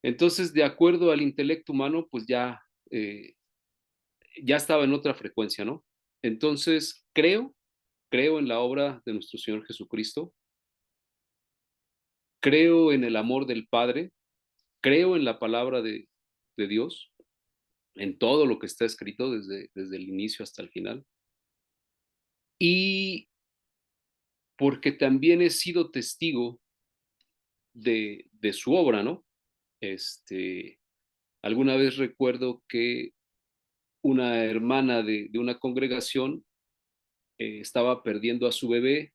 Speaker 3: Entonces, de acuerdo al intelecto humano, pues ya estaba en otra frecuencia, ¿no? Entonces, creo en la obra de nuestro Señor Jesucristo, creo en el amor del Padre, creo en la palabra de Dios, en todo lo que está escrito desde el inicio hasta el final. Y porque también he sido testigo de su obra, ¿no? Alguna vez recuerdo que una hermana de una congregación estaba perdiendo a su bebé,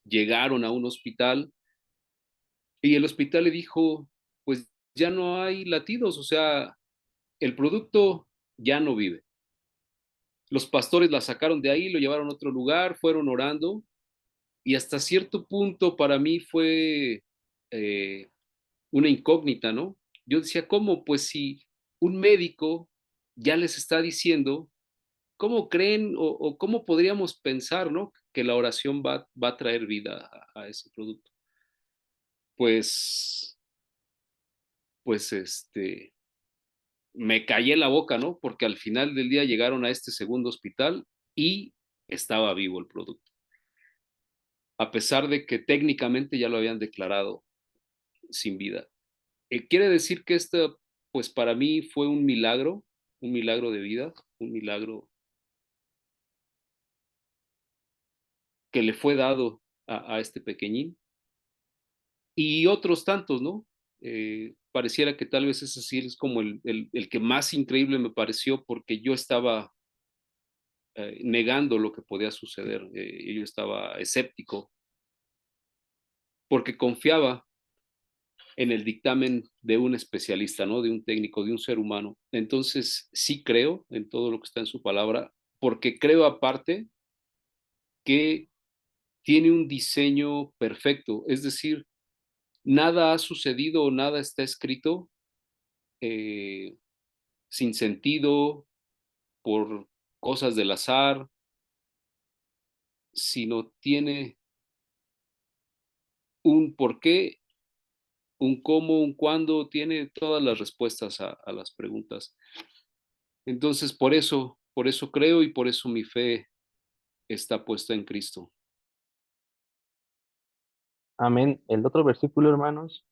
Speaker 3: llegaron a un hospital y el hospital le dijo, pues ya no hay latidos, o sea, el producto ya no vive. Los pastores la sacaron de ahí, lo llevaron a otro lugar, fueron orando y hasta cierto punto para mí fue eh, una incógnita, ¿no? Yo decía, ¿cómo? Pues si un médico ya les está diciendo, ¿cómo creen o cómo podríamos pensar, ¿no? que la oración va a traer vida a ese producto. Pues, pues me callé la boca, ¿no? Porque al final del día llegaron a este segundo hospital y estaba vivo el producto. A pesar de que técnicamente ya lo habían declarado sin vida. Quiere decir que pues para mí fue un milagro de vida, un milagro que le fue dado a este pequeñín y otros tantos, ¿no? Pareciera que tal vez ese sí es como el que más increíble me pareció porque yo estaba negando lo que podía suceder, yo estaba escéptico porque confiaba en el dictamen de un especialista, ¿no? De un técnico, de un ser humano. Entonces, sí creo en todo lo que está en su palabra, porque creo aparte que tiene un diseño perfecto, es decir, nada ha sucedido o nada está escrito eh, sin sentido, por cosas del azar, sino tiene un porqué, un cómo, un cuándo, tiene todas las respuestas a las preguntas. Entonces, por eso creo y por eso mi fe está puesta en Cristo.
Speaker 2: Amén. El otro versículo, hermanos,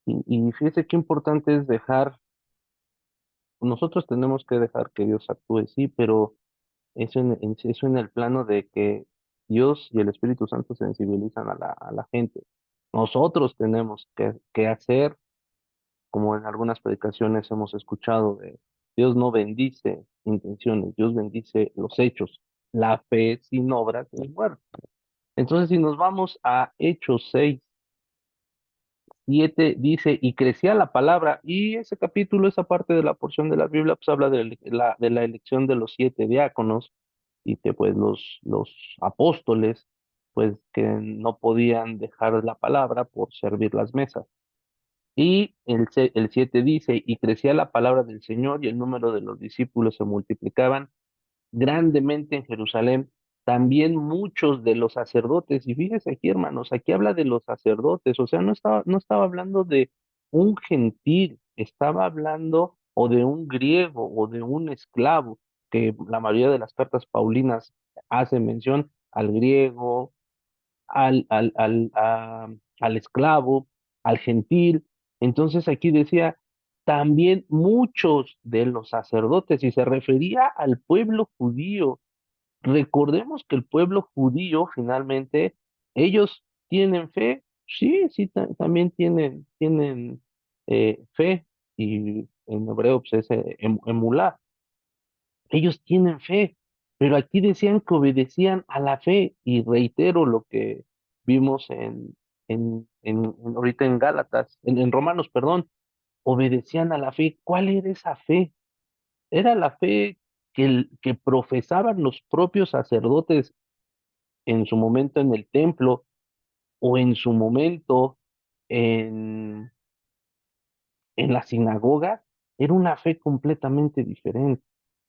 Speaker 2: y fíjese qué importante es dejar, nosotros tenemos que dejar que Dios actúe, sí, pero eso en el plano de que Dios y el Espíritu Santo sensibilizan a la gente. Nosotros tenemos que hacer, como en algunas predicaciones hemos escuchado, de Dios no bendice intenciones, Dios bendice los hechos. La fe sin obras es muerta. Entonces, si nos vamos a Hechos 6:7 dice, y crecía la palabra, y ese capítulo, esa parte de la porción de la Biblia, pues habla de la elección de los 7 diáconos, y que pues los apóstoles, pues que no podían dejar la palabra por servir las mesas. Y el 7 dice, y crecía la palabra del Señor, y el número de los discípulos se multiplicaban grandemente en Jerusalén, también muchos de los sacerdotes, y fíjese aquí, hermanos, aquí habla de los sacerdotes, o sea, no estaba hablando de un gentil, estaba hablando o de un griego o de un esclavo, que la mayoría de las cartas paulinas hacen mención al griego, al esclavo, al gentil. Entonces aquí decía, también muchos de los sacerdotes, y se refería al pueblo judío. Recordemos que el pueblo judío finalmente, ellos tienen fe, sí, sí, también tienen fe, y en hebreo pues, es emulá. Ellos tienen fe, pero aquí decían que obedecían a la fe, y reitero lo que vimos ahorita en Gálatas, en Romanos, perdón, obedecían a la fe. ¿Cuál era esa fe? Era la fe que profesaban los propios sacerdotes en su momento en el templo, o en su momento en, en la sinagoga. Era una fe completamente diferente.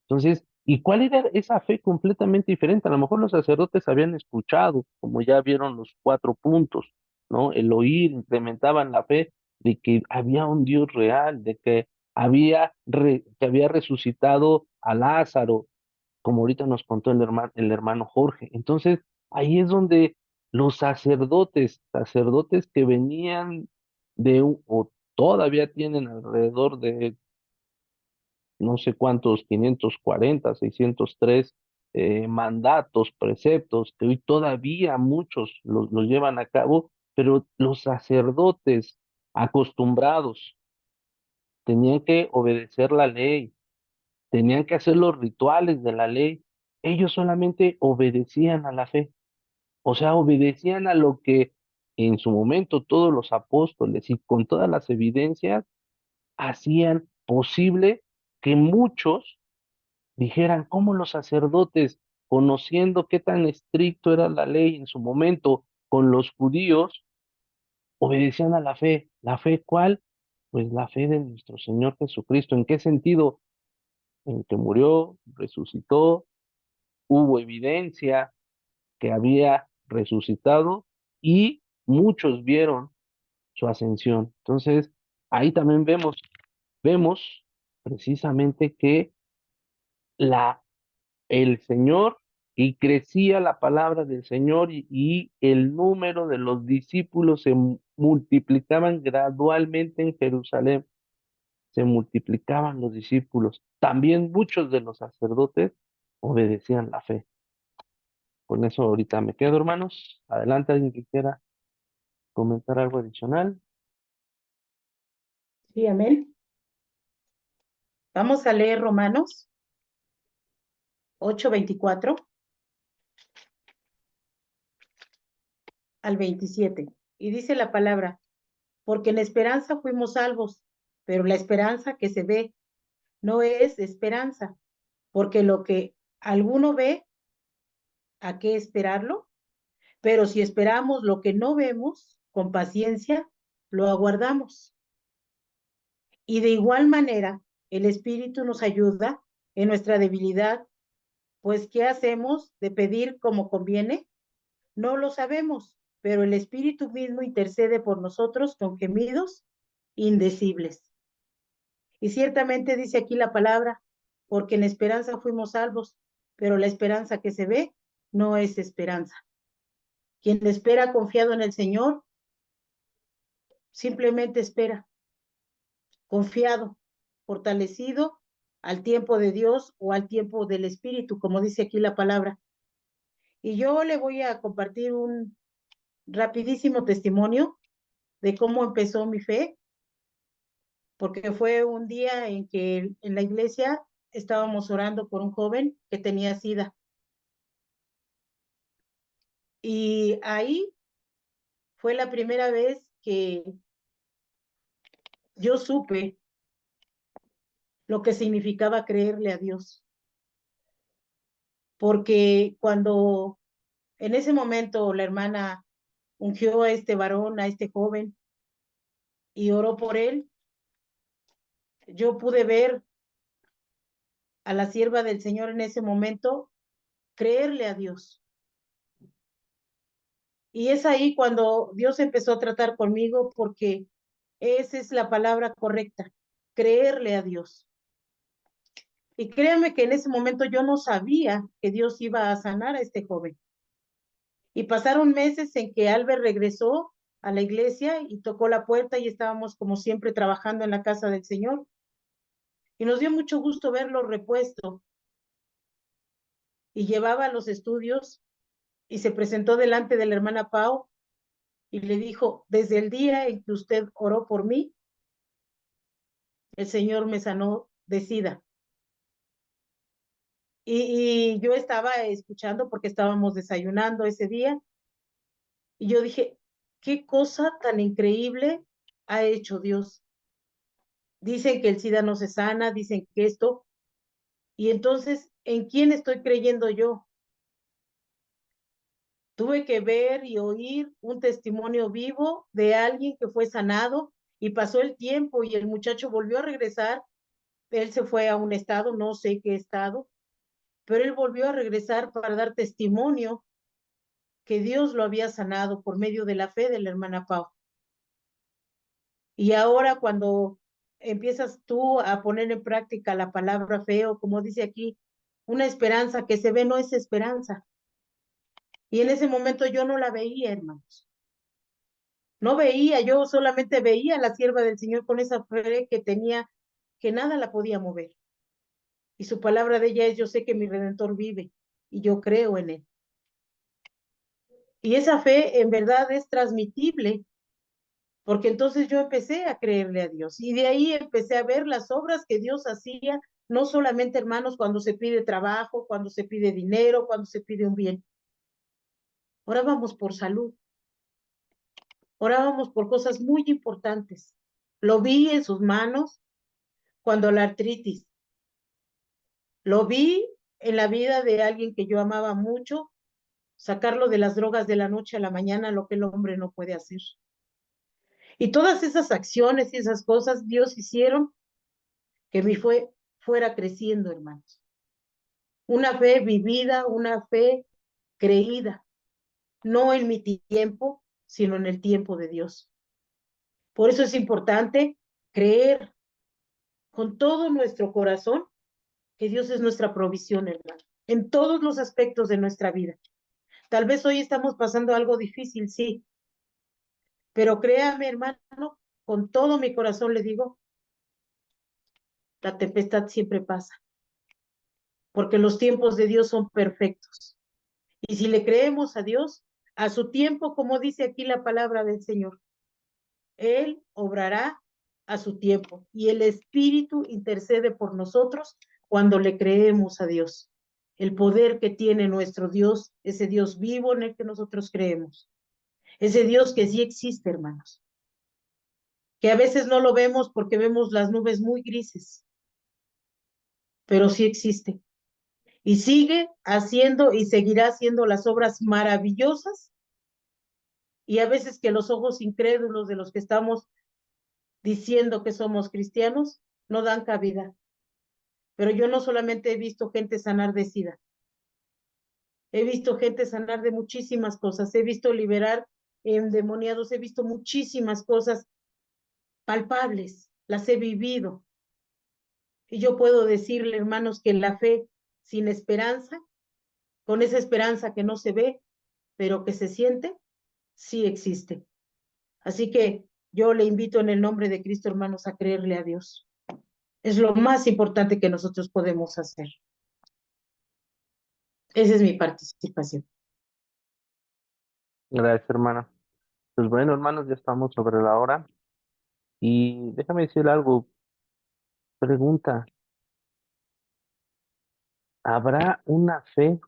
Speaker 2: Entonces, ¿y cuál era esa fe completamente diferente? A lo mejor los sacerdotes habían escuchado, como ya vieron los 4 puntos, ¿no? El oír, incrementaban la fe de que había un Dios real, de que que había resucitado a Lázaro, como ahorita nos contó el hermano Jorge. Entonces, ahí es donde los sacerdotes que venían o todavía tienen alrededor de no sé cuántos, 540, 603 mandatos, preceptos, que hoy todavía muchos los llevan a cabo, pero los sacerdotes acostumbrados tenían que obedecer la ley, tenían que hacer los rituales de la ley. Ellos solamente obedecían a la fe, o sea, obedecían a lo que en su momento todos los apóstoles y con todas las evidencias hacían posible que muchos dijeran cómo los sacerdotes, conociendo qué tan estricto era la ley en su momento con los judíos, obedecían a la fe. ¿La fe cuál? Pues la fe de nuestro Señor Jesucristo. ¿En qué sentido? En que murió, resucitó, hubo evidencia, que había resucitado y muchos vieron su ascensión. Entonces, ahí también vemos precisamente que la, el Señor y crecía la palabra del Señor y el número de los discípulos se multiplicaban gradualmente en Jerusalén, se multiplicaban los discípulos. También muchos de los sacerdotes obedecían la fe. Con eso ahorita me quedo, hermanos. Adelante, alguien que quiera comentar algo adicional.
Speaker 6: Sí, amén. Vamos a leer Romanos 8:24 al 27. Y dice la palabra, porque en esperanza fuimos salvos, pero la esperanza que se ve no es esperanza, porque lo que alguno ve, ¿a qué esperarlo? Pero si esperamos lo que no vemos, con paciencia lo aguardamos. Y de igual manera, el Espíritu nos ayuda en nuestra debilidad, pues ¿qué hacemos de pedir como conviene? No lo sabemos, pero el Espíritu mismo intercede por nosotros con gemidos indecibles. Y ciertamente dice aquí la palabra, porque en esperanza fuimos salvos, pero la esperanza que se ve no es esperanza. Quien espera confiado en el Señor, simplemente espera, confiado, fortalecido al tiempo de Dios o al tiempo del Espíritu, como dice aquí la palabra. Y yo le voy a compartir un rapidísimo testimonio de cómo empezó mi fe, porque fue un día en que en la iglesia estábamos orando por un joven que tenía SIDA. Y ahí fue la primera vez que yo supe lo que significaba creerle a Dios. Porque cuando en ese momento la hermana ungió a este varón, a este joven, y oró por él, yo pude ver a la sierva del Señor en ese momento creerle a Dios. Y es ahí cuando Dios empezó a tratar conmigo, porque esa es la palabra correcta, creerle a Dios. Y créanme que en ese momento yo no sabía que Dios iba a sanar a este joven. Y pasaron meses en que Albert regresó a la iglesia y tocó la puerta y estábamos como siempre trabajando en la casa del Señor. Y nos dio mucho gusto verlo repuesto. Y llevaba los estudios y se presentó delante de la hermana Pau y le dijo, desde el día en que usted oró por mí, el Señor me sanó de SIDA. Y yo estaba escuchando porque estábamos desayunando ese día y yo dije, qué cosa tan increíble ha hecho Dios. Dicen que el SIDA no se sana, dicen que esto, y entonces, ¿en quién estoy creyendo yo? Tuve que ver y oír un testimonio vivo de alguien que fue sanado y pasó el tiempo y el muchacho volvió a regresar. Él se fue a un estado, no sé qué estado, pero él volvió a regresar para dar testimonio que Dios lo había sanado por medio de la fe de la hermana Pau. Y ahora cuando empiezas tú a poner en práctica la palabra fe, o como dice aquí, una esperanza que se ve no es esperanza. Y en ese momento yo no la veía, hermanos. No veía, yo solamente veía a la sierva del Señor con esa fe que tenía, que nada la podía mover. Y su palabra de ella es, yo sé que mi Redentor vive y yo creo en él. Y esa fe en verdad es transmitible, porque entonces yo empecé a creerle a Dios y de ahí empecé a ver las obras que Dios hacía, no solamente, hermanos, cuando se pide trabajo, cuando se pide dinero, cuando se pide un bien. Orábamos por salud, orábamos por cosas muy importantes. Lo vi en sus manos cuando la artritis. Lo vi en la vida de alguien que yo amaba mucho, sacarlo de las drogas de la noche a la mañana, lo que el hombre no puede hacer. Y todas esas acciones y esas cosas Dios hicieron que mi fe fuera creciendo, hermanos. Una fe vivida, una fe creída. no en mi tiempo, sino en el tiempo de Dios. Por eso es importante creer con todo nuestro corazón que Dios es nuestra provisión, hermano, en todos los aspectos de nuestra vida. Tal vez hoy estamos pasando algo difícil, sí, pero créame, hermano, con todo mi corazón le digo, la tempestad siempre pasa, porque los tiempos de Dios son perfectos. Y si le creemos a Dios, a su tiempo, como dice aquí la palabra del Señor, Él obrará a su tiempo y el Espíritu intercede por nosotros cuando le creemos a Dios. El poder que tiene nuestro Dios, ese Dios vivo en el que nosotros creemos, ese Dios que sí existe, hermanos, que a veces no lo vemos porque vemos las nubes muy grises, pero sí existe. Y sigue haciendo y seguirá haciendo las obras maravillosas y a veces que los ojos incrédulos de los que estamos diciendo que somos cristianos no dan cabida. Pero yo no solamente he visto gente sanar de SIDA, he visto gente sanar de muchísimas cosas, he visto liberar endemoniados, he visto muchísimas cosas palpables, las he vivido. Y yo puedo decirle, hermanos, que la fe sin esperanza, con esa esperanza que no se ve, pero que se siente, sí existe. Así que yo le invito en el nombre de Cristo, hermanos, a creerle a Dios. Es lo más importante que nosotros podemos hacer. Esa es mi participación.
Speaker 2: Gracias, hermana. Pues bueno, hermanos, ya estamos sobre la hora. Y déjame decir algo. Pregunta, ¿habrá una fe?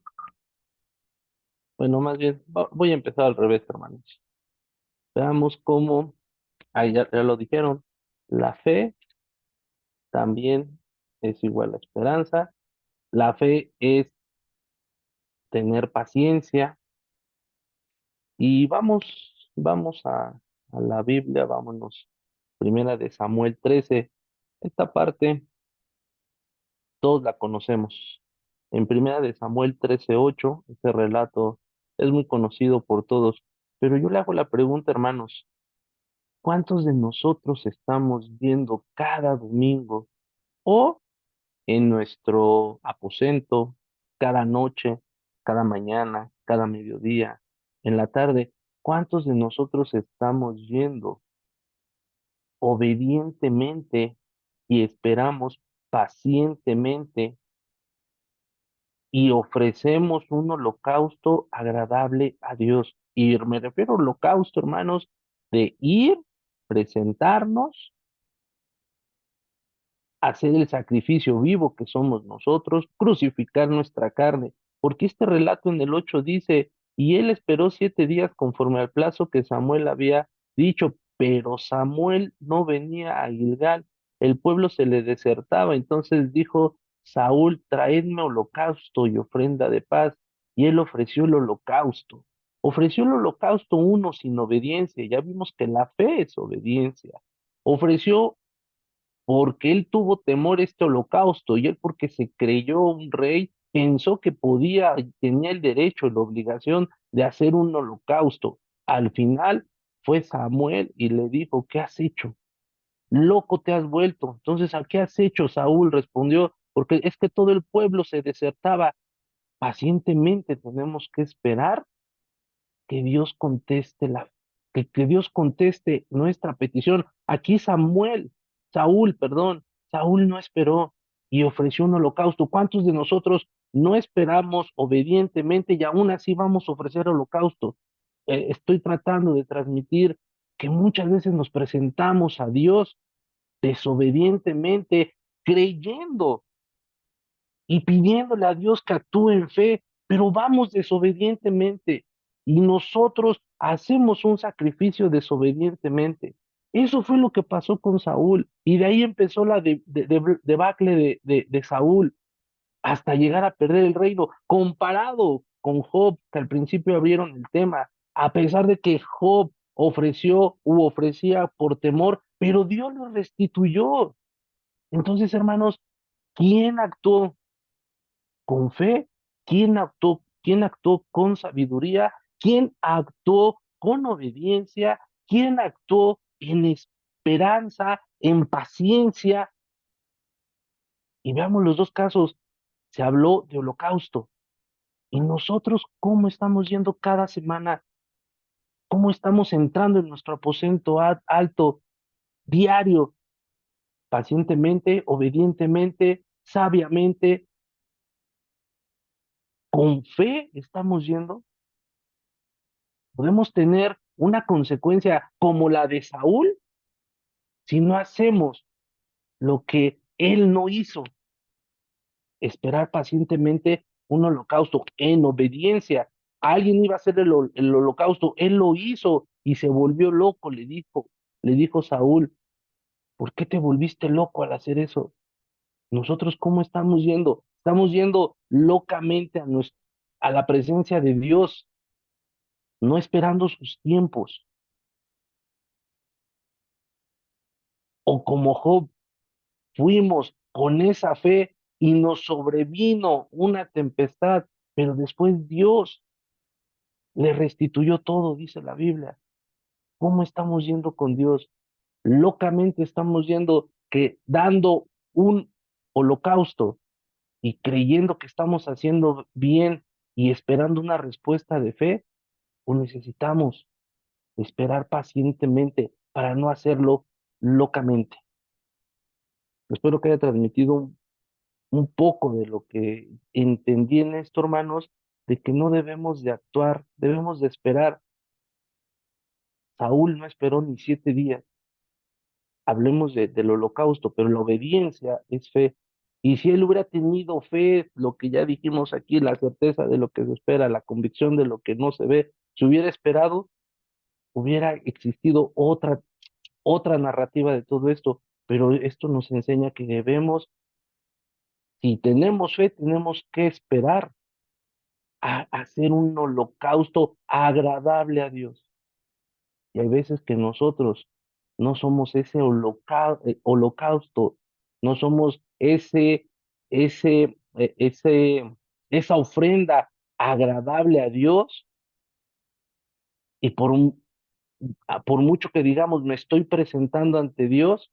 Speaker 2: Bueno, más bien, voy a empezar al revés, hermanos. Veamos cómo, ahí ya lo dijeron, la fe también es igual a esperanza. La fe es tener paciencia. Y vamos a la Biblia, vámonos. Primera de Samuel 13. Esta parte todos la conocemos. En Primera de Samuel 13:8, este relato es muy conocido por todos. Pero yo le hago la pregunta, hermanos, ¿cuántos de nosotros estamos viendo cada domingo o en nuestro aposento, cada noche, cada mañana, cada mediodía, en la tarde? ¿Cuántos de nosotros estamos yendo obedientemente y esperamos pacientemente y ofrecemos un holocausto agradable a Dios? Y me refiero al holocausto, hermanos, de ir, presentarnos, hacer el sacrificio vivo que somos nosotros, crucificar nuestra carne, porque este relato en el 8 dice, y él esperó 7 días conforme al plazo que Samuel había dicho, pero Samuel no venía a Gilgal, el pueblo se le desertaba, entonces dijo Saúl, traedme holocausto y ofrenda de paz, y él ofreció el holocausto uno sin obediencia, ya vimos que la fe es obediencia, ofreció porque él tuvo temor a este holocausto y él porque se creyó un rey, pensó que podía y tenía el derecho y la obligación de hacer un holocausto. Al final fue Samuel y le dijo, ¿qué has hecho? Loco te has vuelto. Entonces, ¿a qué has hecho? Saúl respondió, porque es que todo el pueblo se desertaba. Pacientemente tenemos que esperar que Dios conteste que Dios conteste nuestra petición. Aquí Saúl, perdón, Saúl no esperó y ofreció un holocausto. ¿Cuántos de nosotros no esperamos obedientemente y aún así vamos a ofrecer holocausto? Estoy tratando de transmitir que muchas veces nos presentamos a Dios desobedientemente, creyendo y pidiéndole a Dios que actúe en fe, pero vamos desobedientemente y nosotros hacemos un sacrificio desobedientemente. Eso fue lo que pasó con Saúl y de ahí empezó la debacle de Saúl hasta llegar a perder el reino, comparado con Job, que al principio abrieron el tema, a pesar de que Job ofreció u ofrecía por temor, pero Dios lo restituyó. Entonces, hermanos, ¿quién actuó con fe? ¿Quién actuó con sabiduría? ¿Quién actuó con obediencia? ¿Quién actuó en esperanza, en paciencia? Y veamos los dos casos. Se habló de holocausto. ¿Y nosotros cómo estamos yendo cada semana? ¿Cómo estamos entrando en nuestro aposento alto diario, pacientemente, obedientemente, sabiamente, con fe estamos yendo? Podemos tener una consecuencia como la de Saúl si no hacemos lo que él no hizo, esperar pacientemente un holocausto en obediencia. Alguien iba a hacer el holocausto, él lo hizo y se volvió loco, le dijo Saúl, ¿por qué te volviste loco al hacer eso? Nosotros, ¿cómo estamos yendo? Estamos yendo locamente a la presencia de Dios, no esperando sus tiempos. O como Job, fuimos con esa fe y nos sobrevino una tempestad, pero después Dios le restituyó todo, dice la Biblia. ¿Cómo estamos yendo con Dios? Locamente estamos yendo que dando un holocausto y creyendo que estamos haciendo bien y esperando una respuesta de fe, o necesitamos esperar pacientemente para no hacerlo locamente. Espero que haya transmitido un poco de lo que entendí en esto, hermanos, de que no debemos de actuar, debemos de esperar. Saúl no esperó ni 7 días. Hablemos del holocausto, pero la obediencia es fe. Y si él hubiera tenido fe, lo que ya dijimos aquí, la certeza de lo que se espera, la convicción de lo que no se ve, si hubiera esperado, hubiera existido otra narrativa de todo esto. Pero esto nos enseña que debemos, si tenemos fe, tenemos que esperar a hacer un holocausto agradable a Dios. Y hay veces que nosotros no somos ese holocausto, no somos ese, esa ofrenda agradable a Dios, y por mucho que digamos me estoy presentando ante Dios,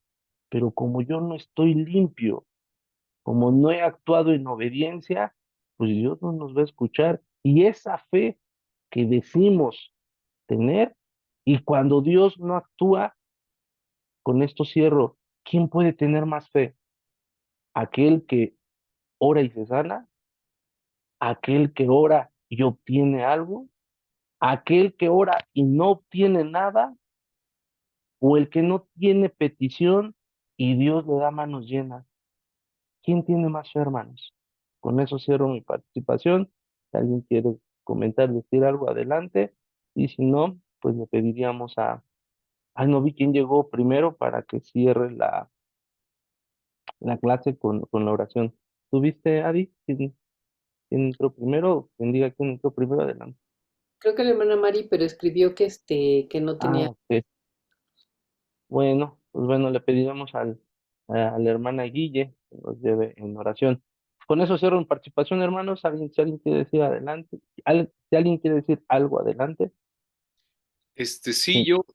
Speaker 2: pero como yo no estoy limpio, como no he actuado en obediencia, pues Dios no nos va a escuchar. Y esa fe que decimos tener, y cuando Dios no actúa, con esto cierro, ¿quién puede tener más fe? ¿Aquel que ora y se sana? ¿Aquel que ora y obtiene algo? ¿Aquel que ora y no obtiene nada? ¿O el que no tiene petición y Dios le da manos llenas? ¿Quién tiene más fe, hermanos? Con eso cierro mi participación. Si alguien quiere comentar, decir algo, adelante. Y si no, pues le pediríamos a... Ay, no vi quién llegó primero para que cierre la clase con la oración. ¿Tuviste, Adi? ¿Quién entró primero? Quien diga quién entró primero, adelante.
Speaker 1: Creo que la hermana Mari, pero escribió que no tenía.
Speaker 2: Ok. Bueno, pues bueno, le pediremos a la hermana Guille que nos lleve en oración. Con eso cierro mi participación, hermanos. Si alguien quiere decir adelante, si alguien quiere decir algo, adelante.
Speaker 3: Sí,
Speaker 2: Sí,
Speaker 3: yo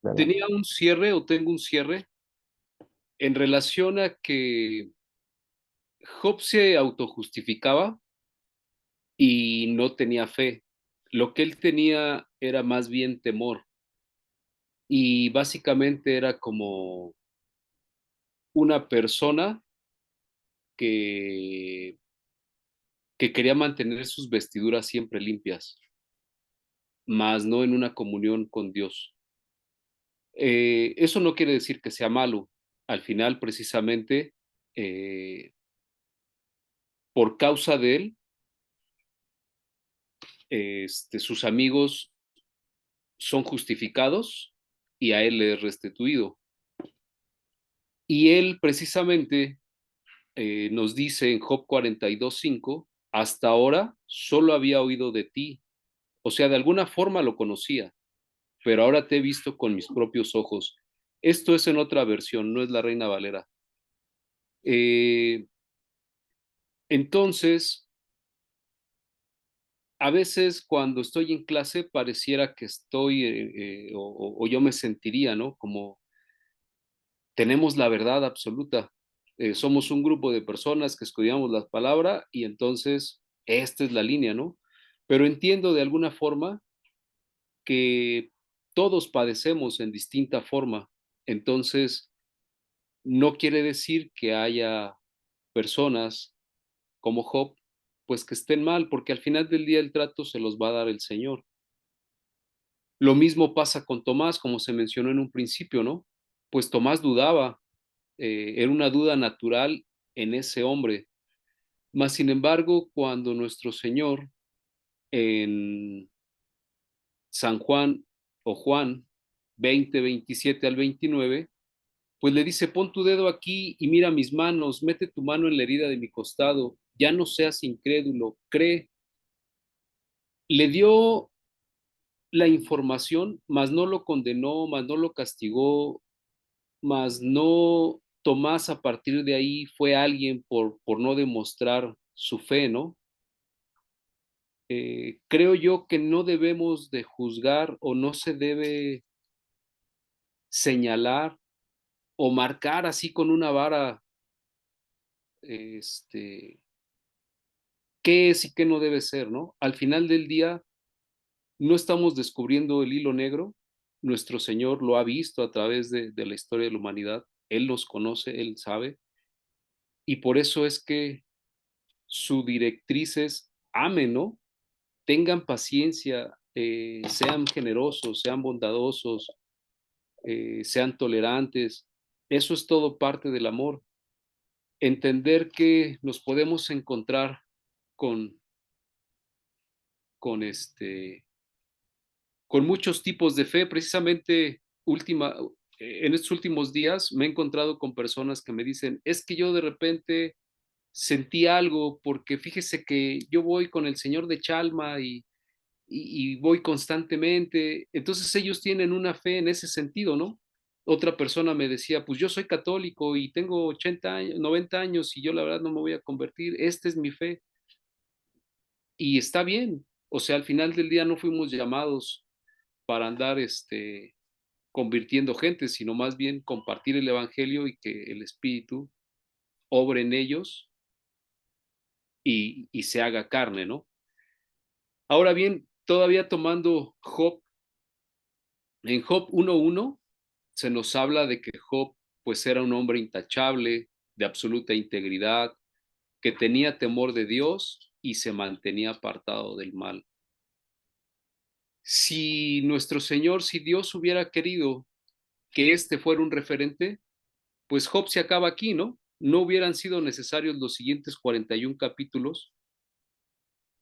Speaker 2: adelante.
Speaker 3: tenía un cierre o tengo un cierre en relación a que Job se autojustificaba y no tenía fe. Lo que él tenía era más bien temor y básicamente era como una persona que, que quería mantener sus vestiduras siempre limpias, mas no en una comunión con Dios. Eso no quiere decir que sea malo. Al final, precisamente, eh, por causa de él, sus amigos son justificados y a él le es restituido. Y él precisamente nos dice en Job 42:5, hasta ahora solo había oído de ti, o sea, de alguna forma lo conocía, pero ahora te he visto con mis propios ojos. Esto es en otra versión, no es la Reina Valera. Eh, entonces, a veces cuando estoy en clase pareciera que estoy, o yo me sentiría, ¿no? Como tenemos la verdad absoluta. Somos un grupo de personas que estudiamos la palabra y entonces esta es la línea, ¿no? Pero entiendo de alguna forma que todos padecemos en distinta forma. Entonces, no quiere decir que haya personas como Job, pues que estén mal, porque al final del día el trato se los va a dar el Señor. Lo mismo pasa con Tomás, como se mencionó en un principio, ¿no? Pues Tomás dudaba, era una duda natural en ese hombre. Mas, sin embargo, cuando nuestro Señor en San Juan o Juan 20, 27 al 29, pues le dice, pon tu dedo aquí y mira mis manos, mete tu mano en la herida de mi costado, ya no seas incrédulo, cree. Le dio la información, mas no lo condenó, mas no lo castigó, mas no Tomás a partir de ahí fue alguien por no demostrar su fe, ¿no? Creo yo que no debemos de juzgar o no se debe señalar o marcar así con una vara, este, qué es y qué no debe ser, ¿no? Al final del día, no estamos descubriendo el hilo negro, nuestro Señor lo ha visto a través de la historia de la humanidad, Él los conoce, Él sabe, y por eso es que su directriz es amen, ¿no? Tengan paciencia, sean generosos, sean bondadosos, sean tolerantes. Eso es todo parte del amor. Entender que nos podemos encontrar con, con, con muchos tipos de fe. Precisamente en estos últimos días me he encontrado con personas que me dicen, es que yo de repente sentí algo porque fíjese que yo voy con el Señor de Chalma y voy constantemente. Entonces ellos tienen una fe en ese sentido, ¿no? Otra persona me decía, pues yo soy católico y tengo 80 años, 90 años y yo la verdad no me voy a convertir, esta es mi fe. Y está bien, o sea, al final del día no fuimos llamados para andar convirtiendo gente, sino más bien compartir el Evangelio y que el Espíritu obre en ellos y se haga carne, ¿no? Ahora bien, todavía tomando Job, en Job 1.1 se nos habla de que Job pues era un hombre intachable, de absoluta integridad, que tenía temor de Dios y se mantenía apartado del mal. Si nuestro Señor, si Dios hubiera querido que este fuera un referente, pues Job se acaba aquí, ¿no? No hubieran sido necesarios los siguientes 41 capítulos,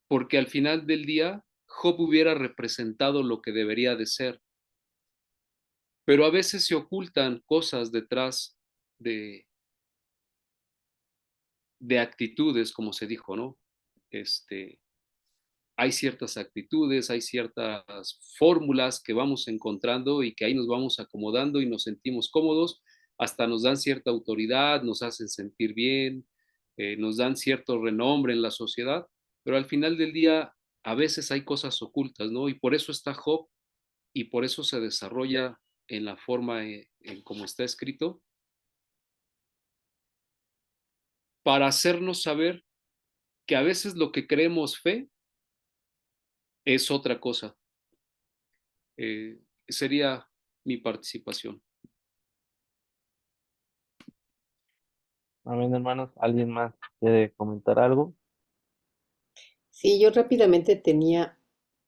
Speaker 3: porque al final del día Job hubiera representado lo que debería de ser. Pero a veces se ocultan cosas detrás de, de actitudes, como se dijo, ¿no? Hay ciertas actitudes, hay ciertas fórmulas que vamos encontrando y que ahí nos vamos acomodando y nos sentimos cómodos, hasta nos dan cierta autoridad, nos hacen sentir bien, nos dan cierto renombre en la sociedad, pero al final del día a veces hay cosas ocultas, ¿no? Y por eso está Job y por eso se desarrolla en la forma en como está escrito, para hacernos saber que a veces lo que creemos fe es otra cosa. Sería mi participación.
Speaker 2: Amén, hermanos. ¿Alguien más quiere comentar algo?
Speaker 1: Sí, yo rápidamente tenía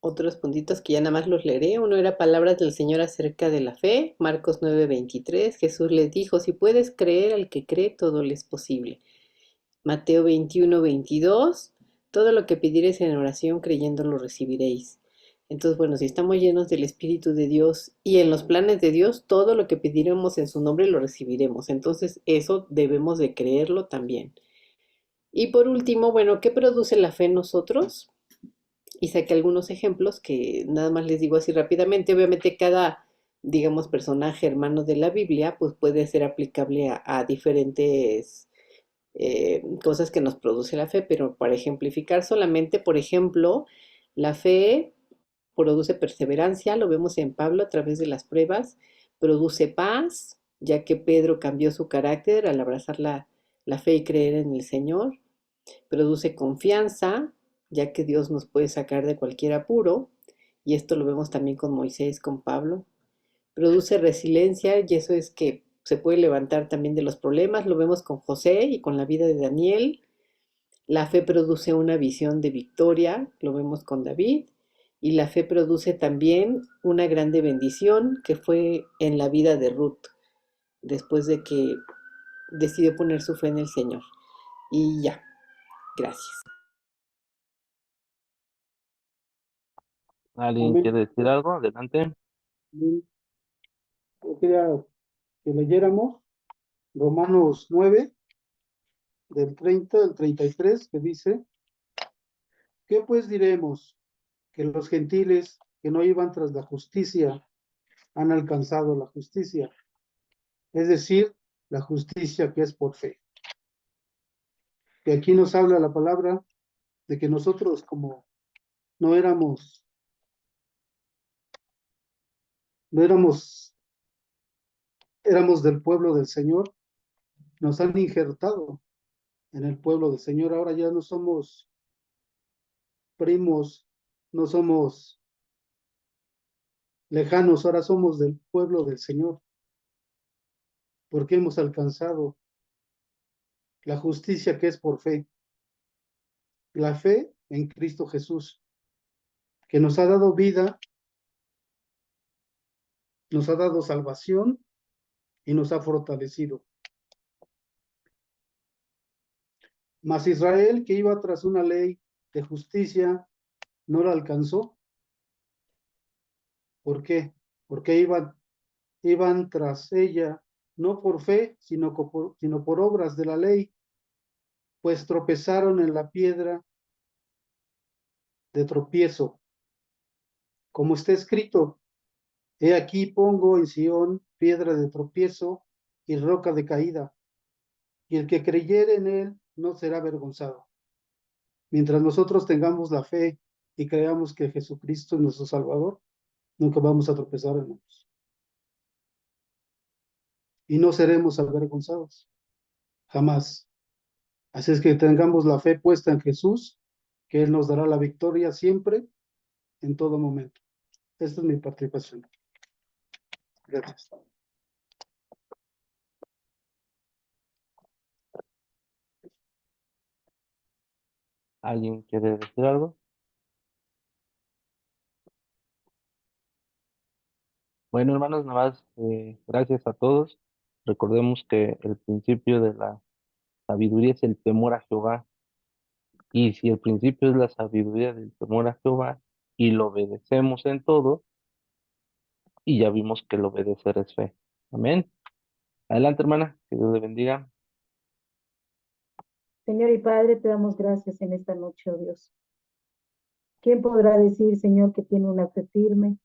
Speaker 1: otros puntitos que ya nada más los leeré. Uno era palabras del Señor acerca de la fe, Marcos 9:23. Jesús les dijo, si puedes creer al que cree, todo le es posible. Mateo 21:22, todo lo que pidiereis en oración creyendo lo recibiréis. Entonces, bueno, si estamos llenos del Espíritu de Dios y en los planes de Dios, todo lo que pediremos en su nombre lo recibiremos. Entonces, eso debemos de creerlo también. Y por último, bueno, ¿qué produce la fe en nosotros? Y saqué algunos ejemplos que nada más les digo así rápidamente. Obviamente cada, digamos, personaje hermano de la Biblia, pues puede ser aplicable a diferentes cosas que nos produce la fe, pero para ejemplificar solamente, por ejemplo, La fe produce perseverancia, lo vemos en Pablo a través de las pruebas, produce paz, ya que Pedro cambió su carácter al abrazar la fe y creer en el Señor, produce confianza, ya que Dios nos puede sacar de cualquier apuro, y esto lo vemos también con Moisés, con Pablo, produce resiliencia, y eso es que se puede levantar también de los problemas, lo vemos con José y con la vida de Daniel. La fe produce una visión de victoria, lo vemos con David, y la fe produce también una grande bendición que fue en la vida de Ruth, después de que decidió poner su fe en el Señor. Y ya, gracias.
Speaker 2: ¿Alguien
Speaker 4: Amén.
Speaker 2: quiere decir algo? Adelante.
Speaker 4: Bien. Yo quería que leyéramos Romanos 9, del 30 al 33, que dice, ¿qué pues diremos? Que los gentiles que no iban tras la justicia han alcanzado la justicia, es decir, la justicia que es por fe. Que aquí nos habla la palabra de que nosotros como no éramos, no éramos, éramos del pueblo del Señor, nos han injertado en el pueblo del Señor. Ahora ya no somos primos, no somos lejanos, ahora somos del pueblo del Señor, porque hemos alcanzado la justicia que es por fe, la fe en Cristo Jesús, que nos ha dado vida, nos ha dado salvación y nos ha fortalecido. Mas Israel, que iba tras una ley de justicia, no la alcanzó. ¿Por qué? Porque iban tras ella, no por fe, sino por obras de la ley, pues tropezaron en la piedra de tropiezo. Como está escrito, he aquí pongo en Sión piedra de tropiezo y roca de caída, y el que creyere en él no será avergonzado. Mientras nosotros tengamos la fe y creamos que Jesucristo es nuestro Salvador, nunca vamos a tropezar, hermanos. Y no seremos avergonzados, jamás. Así es que tengamos la fe puesta en Jesús, que Él nos dará la victoria siempre, en todo momento. Esta es mi participación. Gracias.
Speaker 2: ¿Alguien quiere decir algo? Bueno, hermanos, nada más, gracias a todos. Recordemos que el principio de la sabiduría es el temor a Jehová. Y si el principio es la sabiduría del temor a Jehová y lo obedecemos en todo, y ya vimos que el obedecer es fe. Amén. Adelante, hermana, que Dios le bendiga.
Speaker 6: Señor y Padre, te damos gracias en esta noche, oh Dios. ¿Quién podrá decir, Señor, que tiene una fe firme,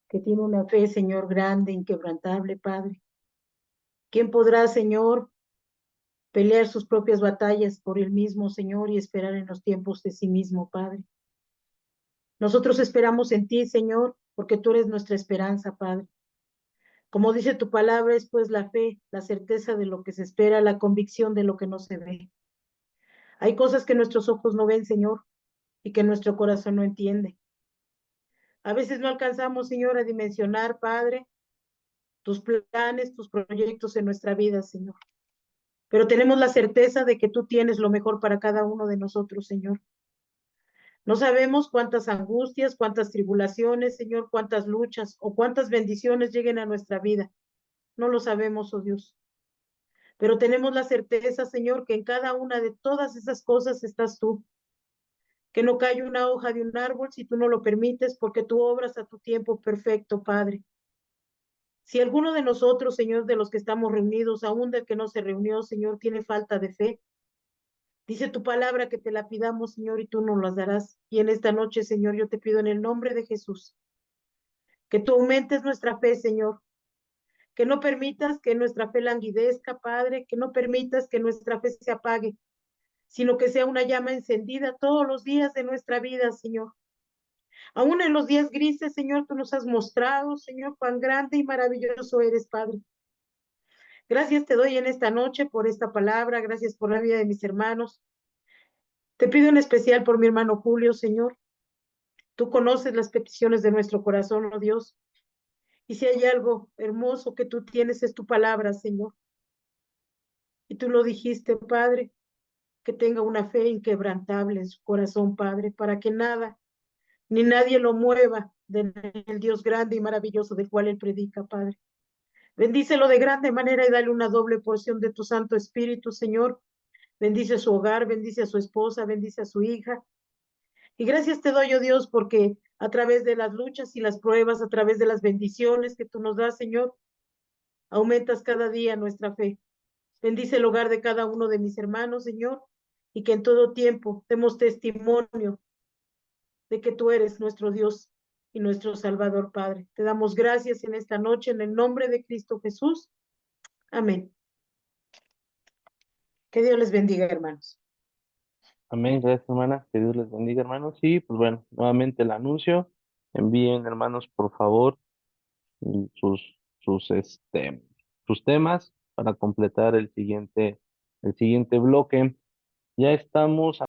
Speaker 6: que tiene una fe, Señor, grande, inquebrantable, Padre? ¿Quién podrá, Señor, pelear sus propias batallas por él mismo, Señor, y esperar en los tiempos de sí mismo, Padre? Nosotros esperamos en ti, Señor, porque tú eres nuestra esperanza, Padre. Como dice tu palabra, es pues la fe, la certeza de lo que se espera, la convicción de lo que no se ve. Hay cosas que nuestros ojos no ven, Señor, y que nuestro corazón no entiende. A veces no alcanzamos, Señor, a dimensionar, Padre, tus planes, tus proyectos en nuestra vida, Señor. Pero tenemos la certeza de que tú tienes lo mejor para cada uno de nosotros, Señor. No sabemos cuántas angustias, cuántas tribulaciones, Señor, cuántas luchas o cuántas bendiciones lleguen a nuestra vida. No lo sabemos, oh Dios. Pero tenemos la certeza, Señor, que en cada una de todas esas cosas estás tú. Que no cae una hoja de un árbol si tú no lo permites, porque tú obras a tu tiempo perfecto, Padre. Si alguno de nosotros, Señor, de los que estamos reunidos, aún del que no se reunió, Señor, tiene falta de fe, dice tu palabra que te la pidamos, Señor, y tú nos las darás. Y en esta noche, Señor, yo te pido en el nombre de Jesús, que tú aumentes nuestra fe, Señor, que no permitas que nuestra fe languidezca, Padre, que no permitas que nuestra fe se apague, sino que sea una llama encendida todos los días de nuestra vida, Señor. Aún en los días grises, Señor, tú nos has mostrado, Señor, cuán grande y maravilloso eres, Padre. Gracias te doy en esta noche por esta palabra, gracias por la vida de mis hermanos. Te pido en especial por mi hermano Julio, Señor. Tú conoces las peticiones de nuestro corazón, oh Dios. Y si hay algo hermoso que tú tienes es tu palabra, Señor. Y tú lo dijiste, Padre, que tenga una fe inquebrantable en su corazón, Padre, para que nada ni nadie lo mueva del Dios grande y maravilloso del cual él predica, Padre. Bendícelo de grande manera y dale una doble porción de tu Santo Espíritu, Señor. Bendice su hogar, bendice a su esposa, bendice a su hija. Y gracias te doy, oh Dios, porque a través de las luchas y las pruebas, a través de las bendiciones que tú nos das, Señor, aumentas cada día nuestra fe. Bendice el hogar de cada uno de mis hermanos, Señor, y que en todo tiempo demos testimonio de que tú eres nuestro Dios y nuestro Salvador, Padre. Te damos gracias en esta noche en el nombre de Cristo Jesús. Amén. Que Dios les bendiga, hermanos.
Speaker 2: Amén, gracias hermana, que Dios les bendiga hermanos. Y pues bueno, nuevamente el anuncio, envíen hermanos por favor sus, sus, sus temas para completar el siguiente bloque. Ya estamos